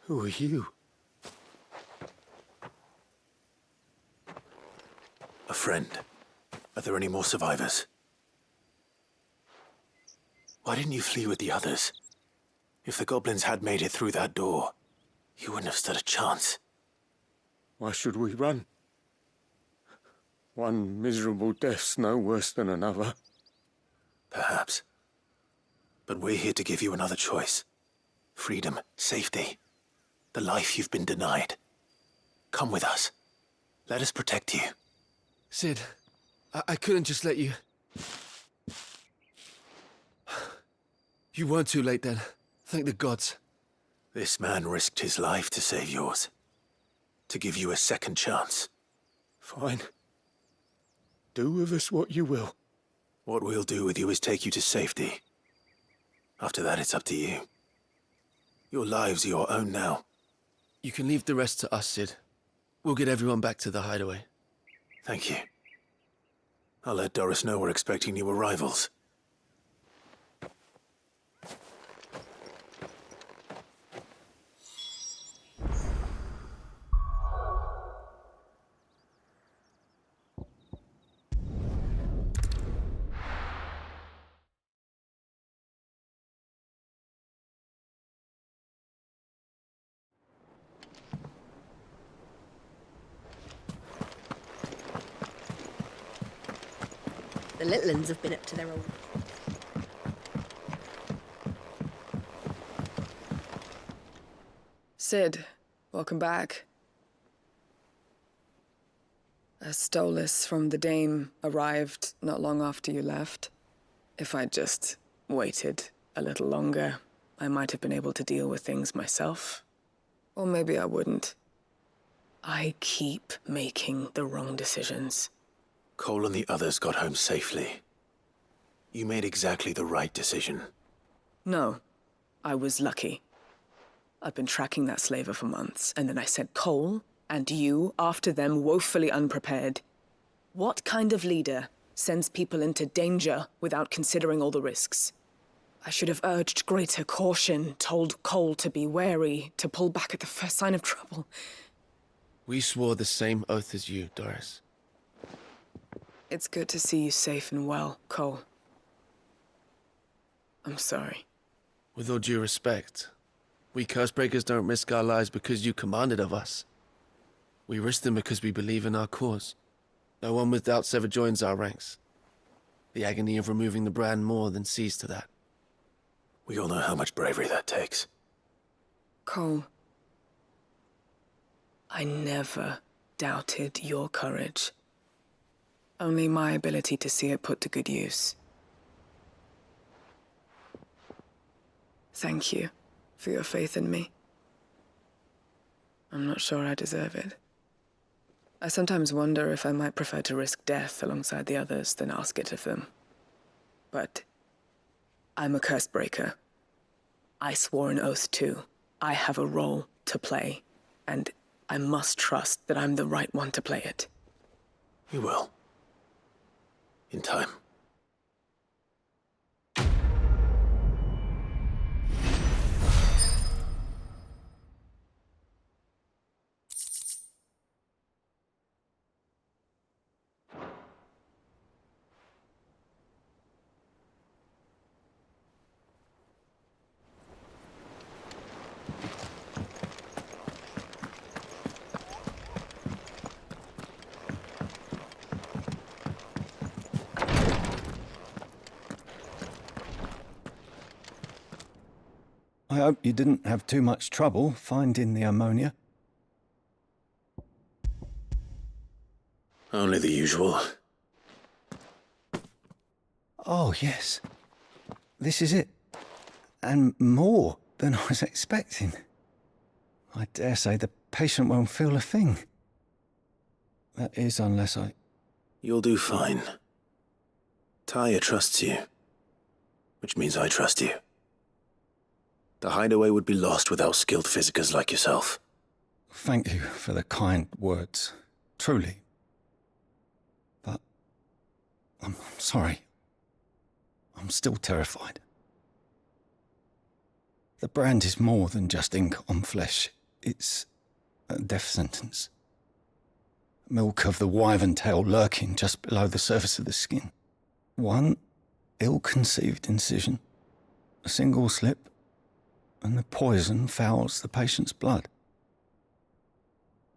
Who are you? A friend. Are there any more survivors? Why didn't you flee with the others? If the goblins had made it through that door, you wouldn't have stood a chance. Why should we run? One miserable death's no worse than another. Perhaps. But we're here to give you another choice. Freedom, safety, the life you've been denied. Come with us. Let us protect you. Sid, I couldn't just let you... You weren't too late then. Thank the gods. This man risked his life to save yours. To give you a second chance. Fine. Do with us what you will. What we'll do with you is take you to safety. After that, it's up to you. Your lives are your own now. You can leave the rest to us, Sid. We'll get everyone back to the hideaway. Thank you. I'll let Doris know we're expecting new arrivals. The little uns have been up to their old... Sid, welcome back. A Stolas from the Dame arrived not long after you left. If I'd just waited a little longer, I might have been able to deal with things myself. Or maybe I wouldn't. I keep making the wrong decisions. Cole and the others got home safely. You made exactly the right decision. No, I was lucky. I've been tracking that slaver for months, and then I sent Cole and you after them woefully unprepared. What kind of leader sends people into danger without considering all the risks? I should have urged greater caution, told Cole to be wary, to pull back at the first sign of trouble. We swore the same oath as you, Doris. It's good to see you safe and well, Cole. I'm sorry. With all due respect, we Cursebreakers don't risk our lives because you commanded of us. We risk them because we believe in our cause. No one with doubts ever joins our ranks. The agony of removing the brand more than sees to that. We all know how much bravery that takes. Cole, I never doubted your courage. Only my ability to see it put to good use. Thank you for your faith in me. I'm not sure I deserve it. I sometimes wonder if I might prefer to risk death alongside the others than ask it of them. But I'm a Cursebreaker. I swore an oath too. I have a role to play, and I must trust that I'm the right one to play it. You will. In time. I hope you didn't have too much trouble finding the ammonia. Only the usual. Oh, yes. This is it. And more than I was expecting. I dare say the patient won't feel a thing. That is, unless I... You'll do fine. Tyre trusts you. Which means I trust you. The hideaway would be lost without skilled physicers like yourself. Thank you for the kind words. Truly. But... I'm sorry. I'm still terrified. The brand is more than just ink on flesh. It's a death sentence. Milk of the wyvern tail lurking just below the surface of the skin. One ill-conceived incision, a single slip, and the poison fouls the patient's blood.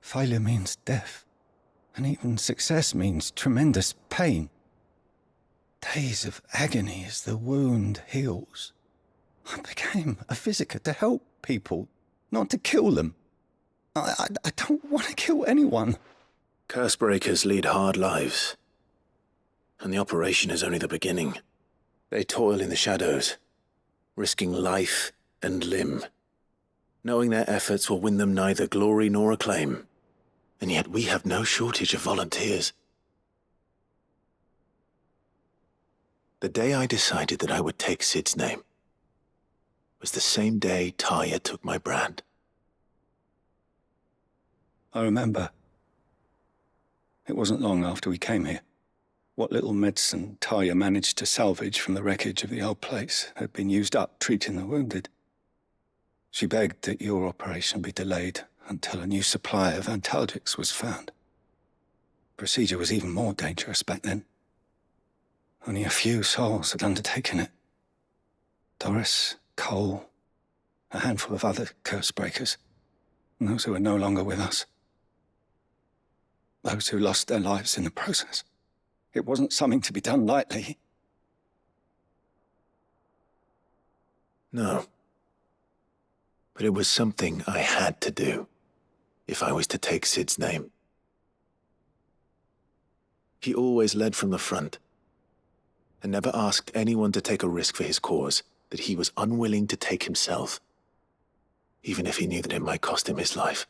Failure means death, and even success means tremendous pain. Days of agony as the wound heals. I became a physicker to help people, not to kill them. I don't want to kill anyone. Cursebreakers lead hard lives, and the operation is only the beginning. They toil in the shadows, risking life and limb, knowing their efforts will win them neither glory nor acclaim. And yet we have no shortage of volunteers. The day I decided that I would take Sid's name was the same day Taya took my brand. I remember. It wasn't long after we came here. What little medicine Taya managed to salvage from the wreckage of the old place had been used up treating the wounded. She begged that your operation be delayed until a new supply of antalgics was found. Procedure was even more dangerous back then. Only a few souls had undertaken it. Doris, Cole, a handful of other cursebreakers, and those who are no longer with us. Those who lost their lives in the process. It wasn't something to be done lightly. No. But it was something I had to do, if I was to take Sid's name. He always led from the front, and never asked anyone to take a risk for his cause that he was unwilling to take himself, even if he knew that it might cost him his life.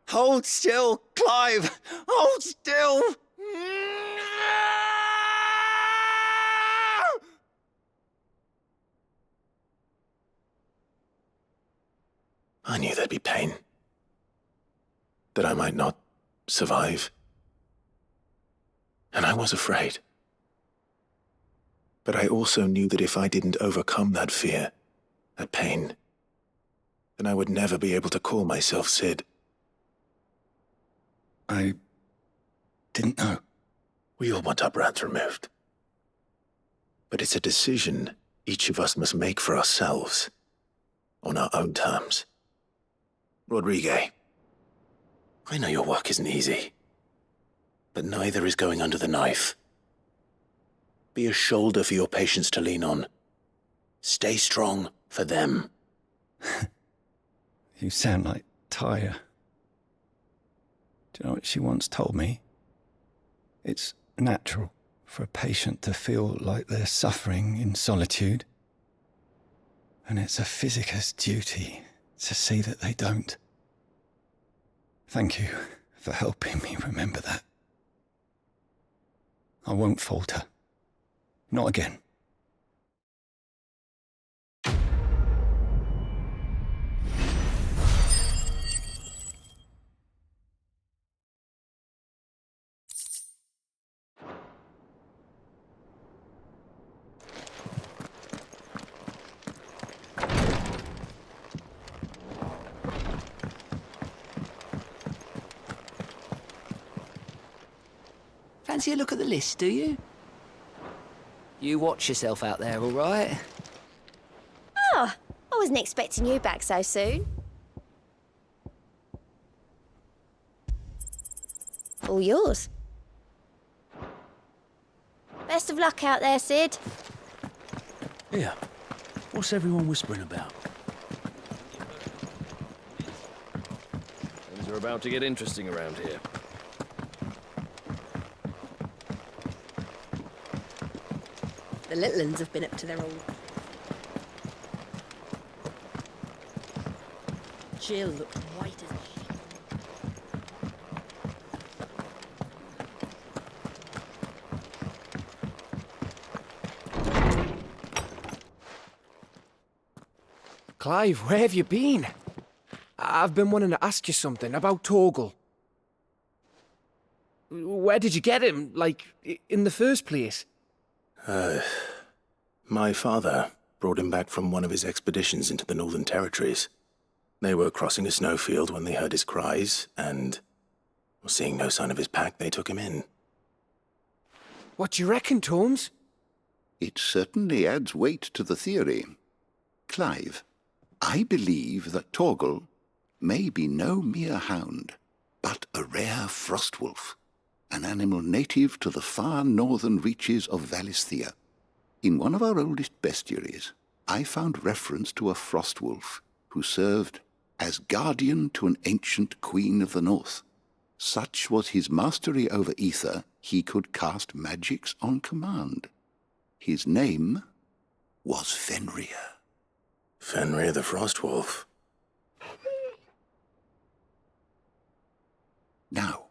Hold still, Clive! Hold still! I knew there'd be pain. That I might not survive. And I was afraid. But I also knew that if I didn't overcome that fear, that pain, then I would never be able to call myself Sid. I didn't know. We all want our brands removed. But it's a decision each of us must make for ourselves, on our own terms. Rodrigue, I know your work isn't easy, but neither is going under the knife. Be a shoulder for your patients to lean on. Stay strong for them. You sound like Taya. Do you know what she once told me? It's natural for a patient to feel like they're suffering in solitude. And it's a physicer's duty to see that they don't. Thank you for helping me remember that. I won't falter. Not again. Fancy a look at the list, do you? You watch yourself out there, all right? Oh, I wasn't expecting you back so soon. All yours. Best of luck out there, Sid. Here, what's everyone whispering about? Things are about to get interesting around here. The little uns have been up to their old... Jill looked white as a sheet. Clive, where have you been? I've been wanting to ask you something about Torgol. Where did you get him? Like, in the first place? My father brought him back from one of his expeditions into the Northern Territories. They were crossing a snowfield when they heard his cries, and seeing no sign of his pack, they took him in. What do you reckon, Torms? It certainly adds weight to the theory. Clive, I believe that Torgol may be no mere hound, but a rare frostwolf, an animal native to the far northern reaches of Valisthea. In one of our oldest bestiaries, I found reference to a frostwolf who served as guardian to an ancient queen of the north. Such was his mastery over ether, he could cast magics on command. His name was Fenrir. Fenrir the Frostwolf. Now,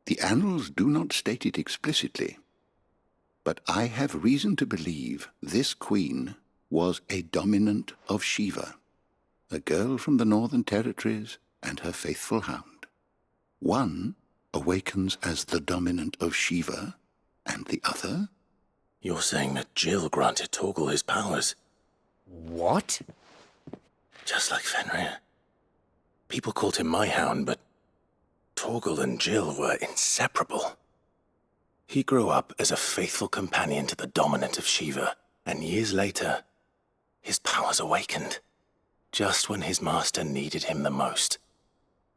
the annals do not state it explicitly, but I have reason to believe this queen was a dominant of Shiva, a girl from the Northern Territories and her faithful hound. One awakens as the dominant of Shiva, and the other... You're saying that Jill granted Torgol his powers? What? Just like Fenrir. People called him my hound, but Torgol and Jill were inseparable. He grew up as a faithful companion to the dominant of Shiva, and years later, his powers awakened, just when his master needed him the most.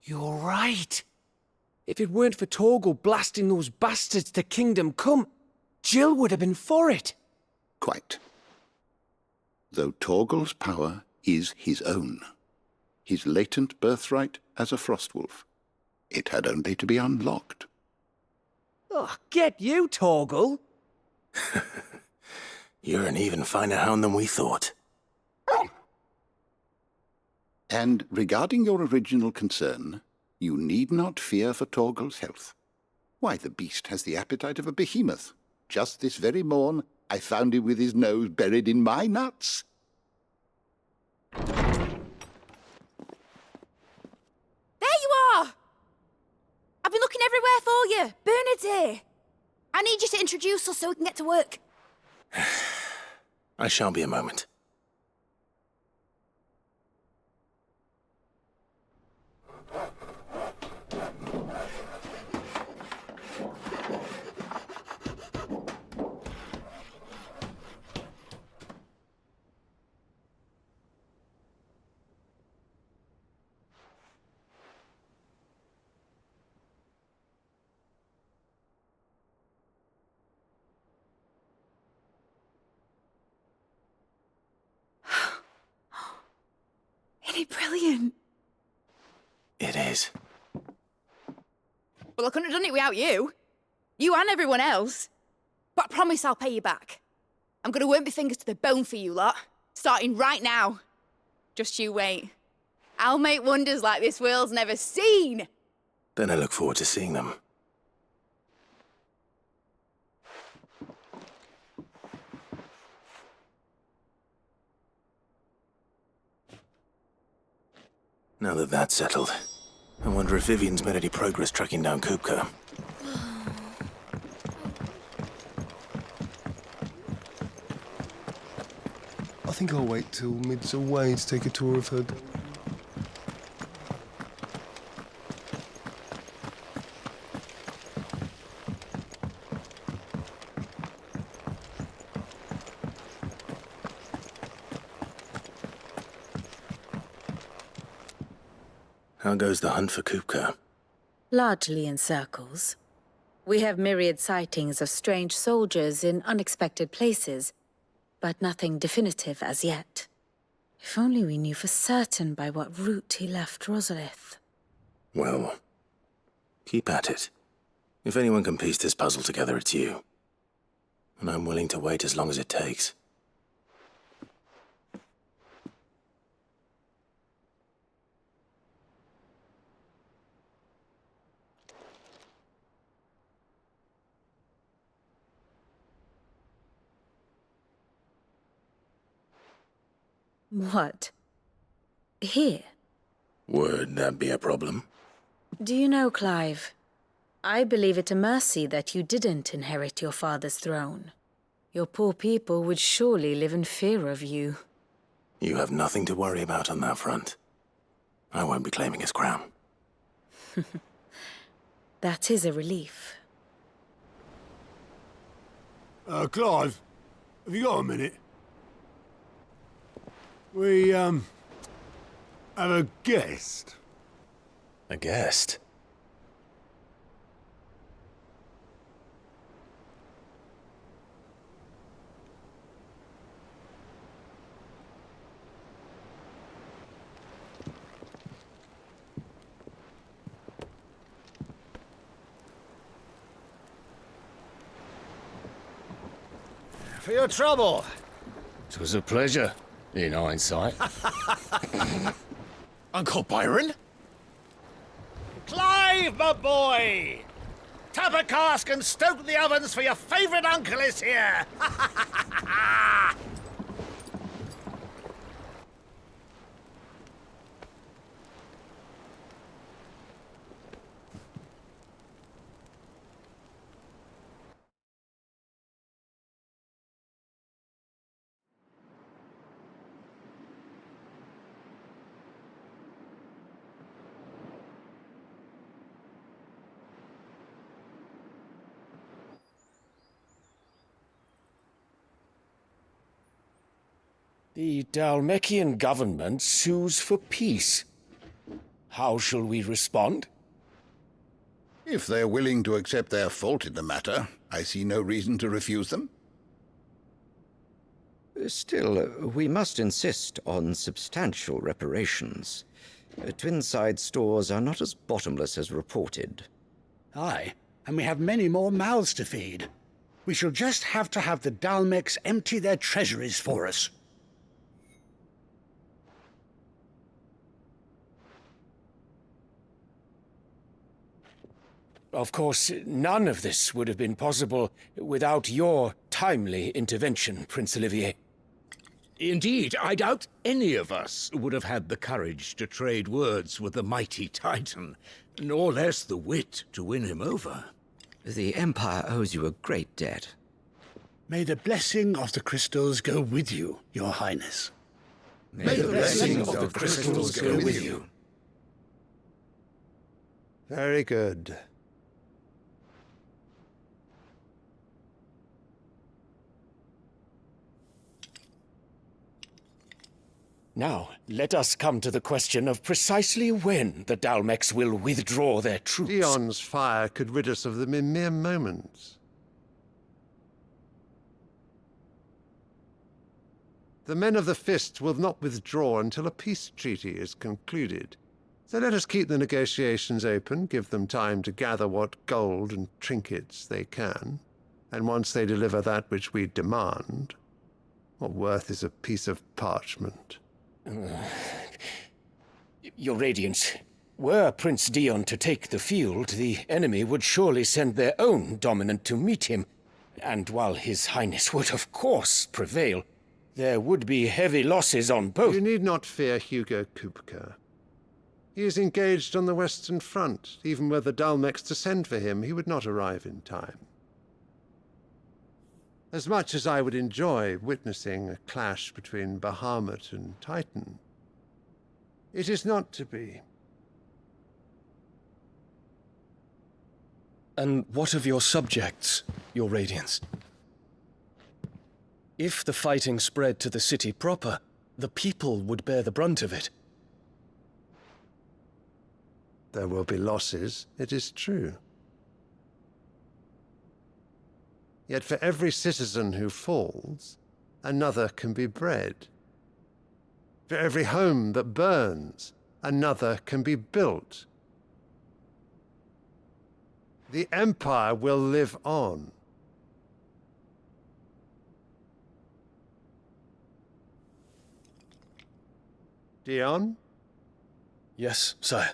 You're right. If it weren't for Torgol blasting those bastards to Kingdom Come, Jill would have been for it. Quite. Though Torgol's power is his own, his latent birthright as a frostwolf, it had only to be unlocked. Oh, get you, Torgol! You're an even finer hound than we thought. And regarding your original concern, you need not fear for Torgol's health. Why, the beast has the appetite of a behemoth. Just this very morn, I found him with his nose buried in my nuts. There you are! I've been looking everywhere for you. Bernard's here. I need you to introduce us so we can get to work. I shall be a moment. Isn't it brilliant? It is. Well, I couldn't have done it without you. You and everyone else. But I promise I'll pay you back. I'm gonna work my fingers to the bone for you lot. Starting right now. Just you wait. I'll make wonders like this world's never seen. Then I look forward to seeing them. Now that that's settled, I wonder if Vivian's made any progress tracking down Kupka. I think I'll wait till Mid's away to take a tour of her. How goes the hunt for Kupka? Largely in circles. We have myriad sightings of strange soldiers in unexpected places, but nothing definitive as yet. If only we knew for certain by what route he left Rosalith. Well, keep at it. If anyone can piece this puzzle together, it's you. And I'm willing to wait as long as it takes. What? Here? Would that be a problem? Do you know, Clive? I believe it a mercy that you didn't inherit your father's throne. Your poor people would surely live in fear of you. You have nothing to worry about on that front. I won't be claiming his crown. That is a relief. Clive, have you got a minute? We, have a guest. A guest? For your trouble. It was a pleasure, in hindsight. Uncle Byron? Clive, my boy! Tap a cask and stoke the ovens, for your favourite uncle is here! The Dalmekian government sues for peace. How shall we respond? If they're willing to accept their fault in the matter, I see no reason to refuse them. Still, we must insist on substantial reparations. Twinside stores are not as bottomless as reported. Aye, and we have many more mouths to feed. We shall just have to have the Dalmeks empty their treasuries for us. Of course, none of this would have been possible without your timely intervention, Prince Olivier. Indeed, I doubt any of us would have had the courage to trade words with the mighty Titan, nor less the wit to win him over. The Empire owes you a great debt. May the blessing of the crystals go with you, Your Highness. May the blessing of the crystals go with you. Very good. Now, let us come to the question of precisely when the Dalmeks will withdraw their troops. Dion's fire could rid us of them in mere moments. The men of the Fist will not withdraw until a peace treaty is concluded. So let us keep the negotiations open, give them time to gather what gold and trinkets they can, and once they deliver that which we demand, what worth is a piece of parchment? Your Radiance, were Prince Dion to take the field, the enemy would surely send their own dominant to meet him. And while His Highness would of course prevail, there would be heavy losses on both. You need not fear Hugo Kupka. He is engaged on the Western Front. Even were the Dalmeks to send for him, he would not arrive in time. As much as I would enjoy witnessing a clash between Bahamut and Titan, it is not to be. And what of your subjects, Your Radiance? If the fighting spread to the city proper, the people would bear the brunt of it. There will be losses, it is true. Yet for every citizen who falls, another can be bred. For every home that burns, another can be built. The Empire will live on. Dion? Yes, sire.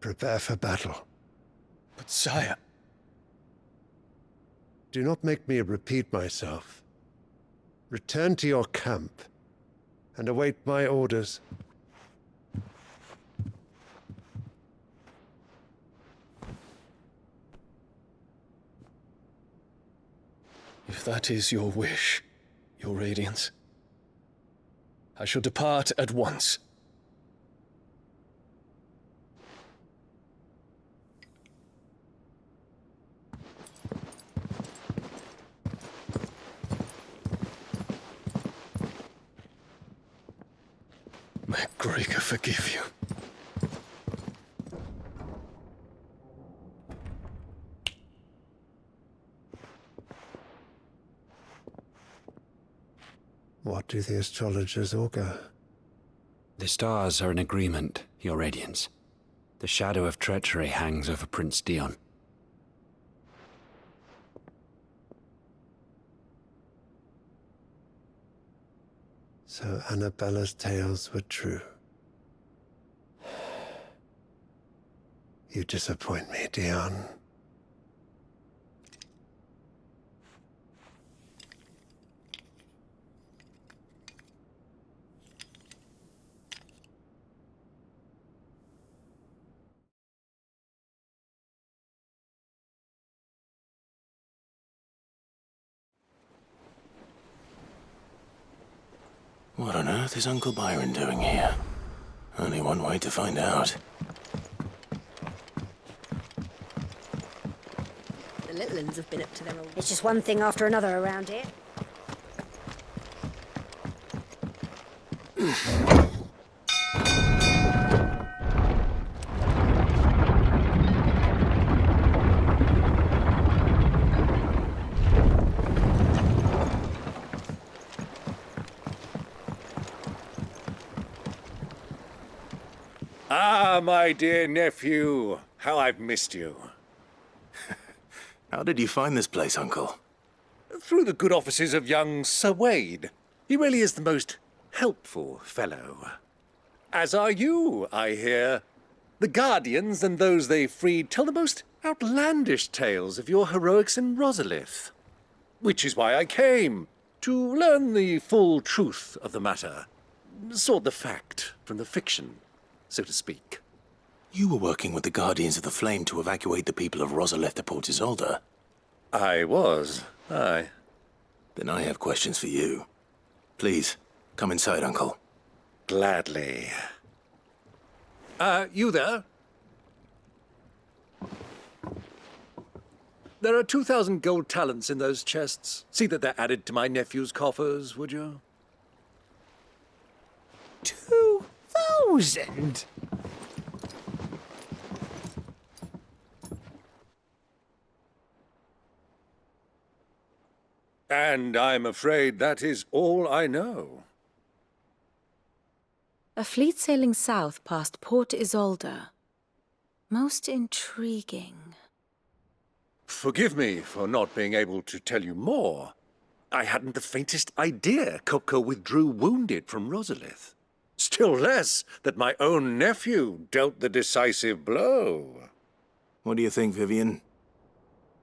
Prepare for battle. But sire... Do not make me repeat myself. Return to your camp and await my orders. If that is your wish, your Radiance, I shall depart at once. May Gregor forgive you. What do the astrologers augur? The stars are in agreement, Your Radiance. The shadow of treachery hangs over Prince Dion. So Annabella's tales were true. You disappoint me, Dion. What on earth is Uncle Byron doing here? Only one way to find out. The little uns have been up to their old... It's just one thing after another around here. Ah, my dear nephew, how I've missed you. How did you find this place, Uncle? Through the good offices of young Sir Wade. He really is the most helpful fellow. As are you, I hear. The Guardians and those they freed tell the most outlandish tales of your heroics in Rosalith. Which is why I came, to learn the full truth of the matter. Sort the fact from the fiction, so to speak. You were working with the Guardians of the Flame to evacuate the people of Rosalith to Port Isolde. I was, aye. Then I have questions for you. Please, come inside, Uncle. Gladly. You there? There are 2,000 gold talents in those chests. See that they're added to my nephew's coffers, would you? 2,000? And I'm afraid that is all I know. A fleet sailing south past Port Isolde. Most intriguing. Forgive me for not being able to tell you more. I hadn't the faintest idea Kupka withdrew wounded from Rosalith. Still less that my own nephew dealt the decisive blow. What do you think, Vivian?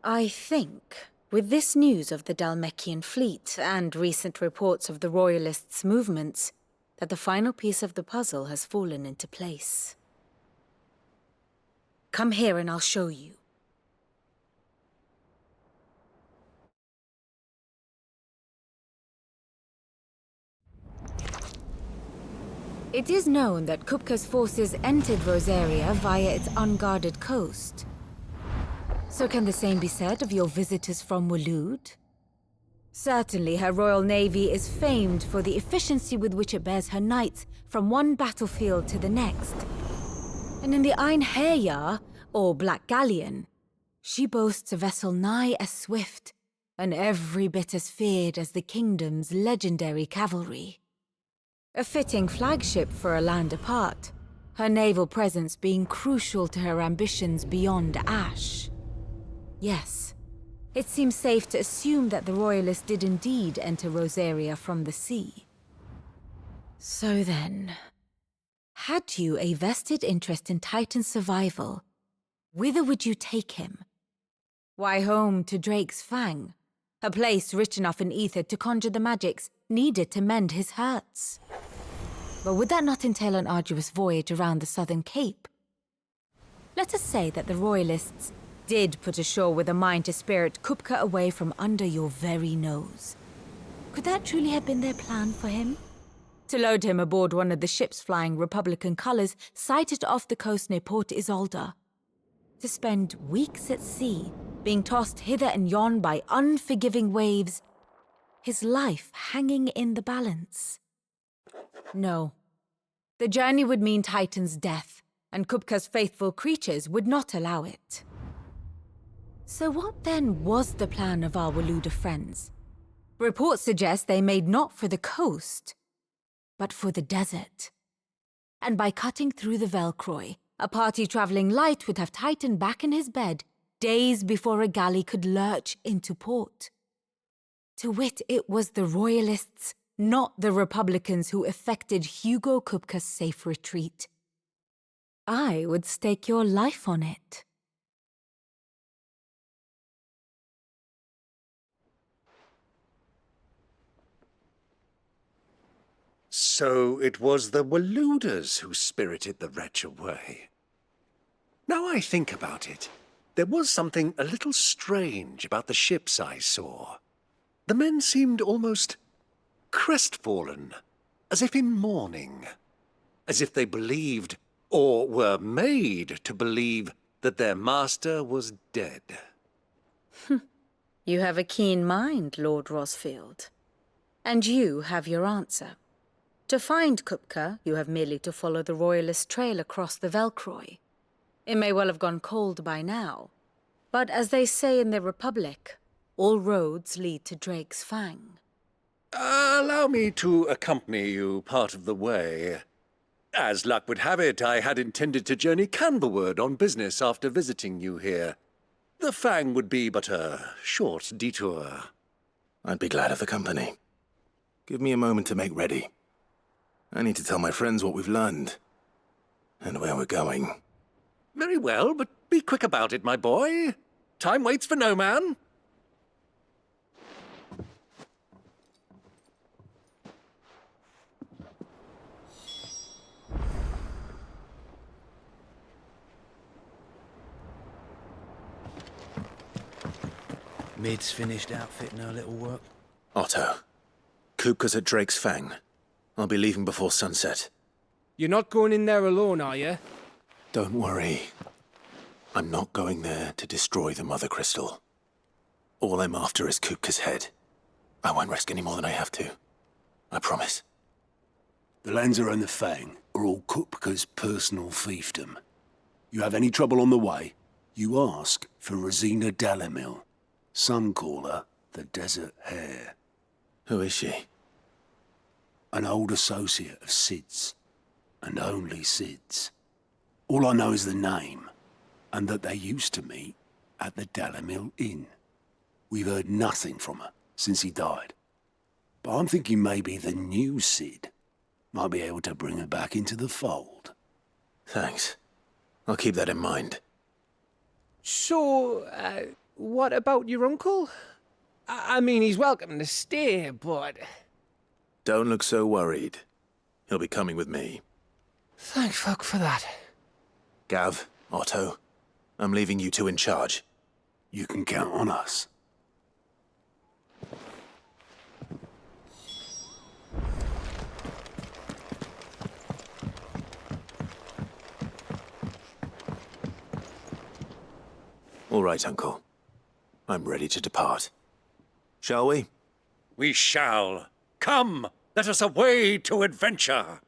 I think, with this news of the Dhalmekian fleet and recent reports of the Royalists' movements, that the final piece of the puzzle has fallen into place. Come here and I'll show you. It is known that Kupka's forces entered Rosaria via its unguarded coast. So can the same be said of your visitors from Waloed? Certainly her Royal Navy is famed for the efficiency with which it bears her knights from one battlefield to the next. And in the Einherjar, or Black Galleon, she boasts a vessel nigh as swift and every bit as feared as the kingdom's legendary cavalry. A fitting flagship for a land apart, her naval presence being crucial to her ambitions beyond Ash. Yes, it seems safe to assume that the Royalists did indeed enter Rosaria from the sea. So then, Had you a vested interest in Titan's survival, whither would you take him? Why, home to Drake's Fang, a place rich enough in ether to conjure the magics needed to mend his hurts. But would that not entail an arduous voyage around the southern cape? Let us say that the Royalists did put ashore with a mind to spirit Kupka away from under your very nose. Could that truly have been their plan for him? To load him aboard one of the ships flying Republican colors sighted off the coast near Port Isolde. To spend weeks at sea, being tossed hither and yon by unforgiving waves, his life hanging in the balance. No. The journey would mean Titan's death, and Kupka's faithful creatures would not allow it. So what then was the plan of our Waluda friends? Reports suggest they made not for the coast, but for the desert. And by cutting through the Velcroy, a party traveling light would have Titan back in his bed days before a galley could lurch into port. To wit, it was the Royalists, not the Republicans, who effected Hugo Kupka's safe retreat. I would stake your life on it. So it was the Waludas who spirited the wretch away. Now I think about it, there was something a little strange about the ships I saw. The men seemed almost crestfallen, as if in mourning, as if they believed, or were made to believe, that their master was dead. You have a keen mind, Lord Rosfield. And you have your answer. To find Kupka, you have merely to follow the Royalist trail across the Velcroy. It may well have gone cold by now, but as they say in the Republic, all roads lead to Drake's Fang. Allow me to accompany you part of the way. As luck would have it, I had intended to journey Canberward on business after visiting you here. The Fang would be but a short detour. I'd be glad of the company. Give me a moment to make ready. I need to tell my friends what we've learned, and where we're going. Very well, but be quick about it, my boy. Time waits for no man. Mid's finished outfitting her little work. Otto, Kupka's at Drake's Fang. I'll be leaving before sunset. You're not going in there alone, are you? Don't worry. I'm not going there to destroy the Mother Crystal. All I'm after is Kupka's head. I won't risk any more than I have to. I promise. The Lanza and the Fang are all Kupka's personal fiefdom. You have any trouble on the way, you ask for Rosina Dalamil. Some call her the Desert Hare. Who is she? An old associate of Sid's, and only Sid's. All I know is the name, and that they used to meet at the Dalamil Inn. We've heard nothing from her since he died. But I'm thinking maybe the new Sid might be able to bring her back into the fold. Thanks. I'll keep that in mind. So, what about your uncle? I mean, he's welcome to stay, but... Don't look so worried. He'll be coming with me. Thank fuck for that. Gav, Otto, I'm leaving you two in charge. You can count on us. All right, Uncle. I'm ready to depart. Shall we? We shall. Come, let us away to adventure.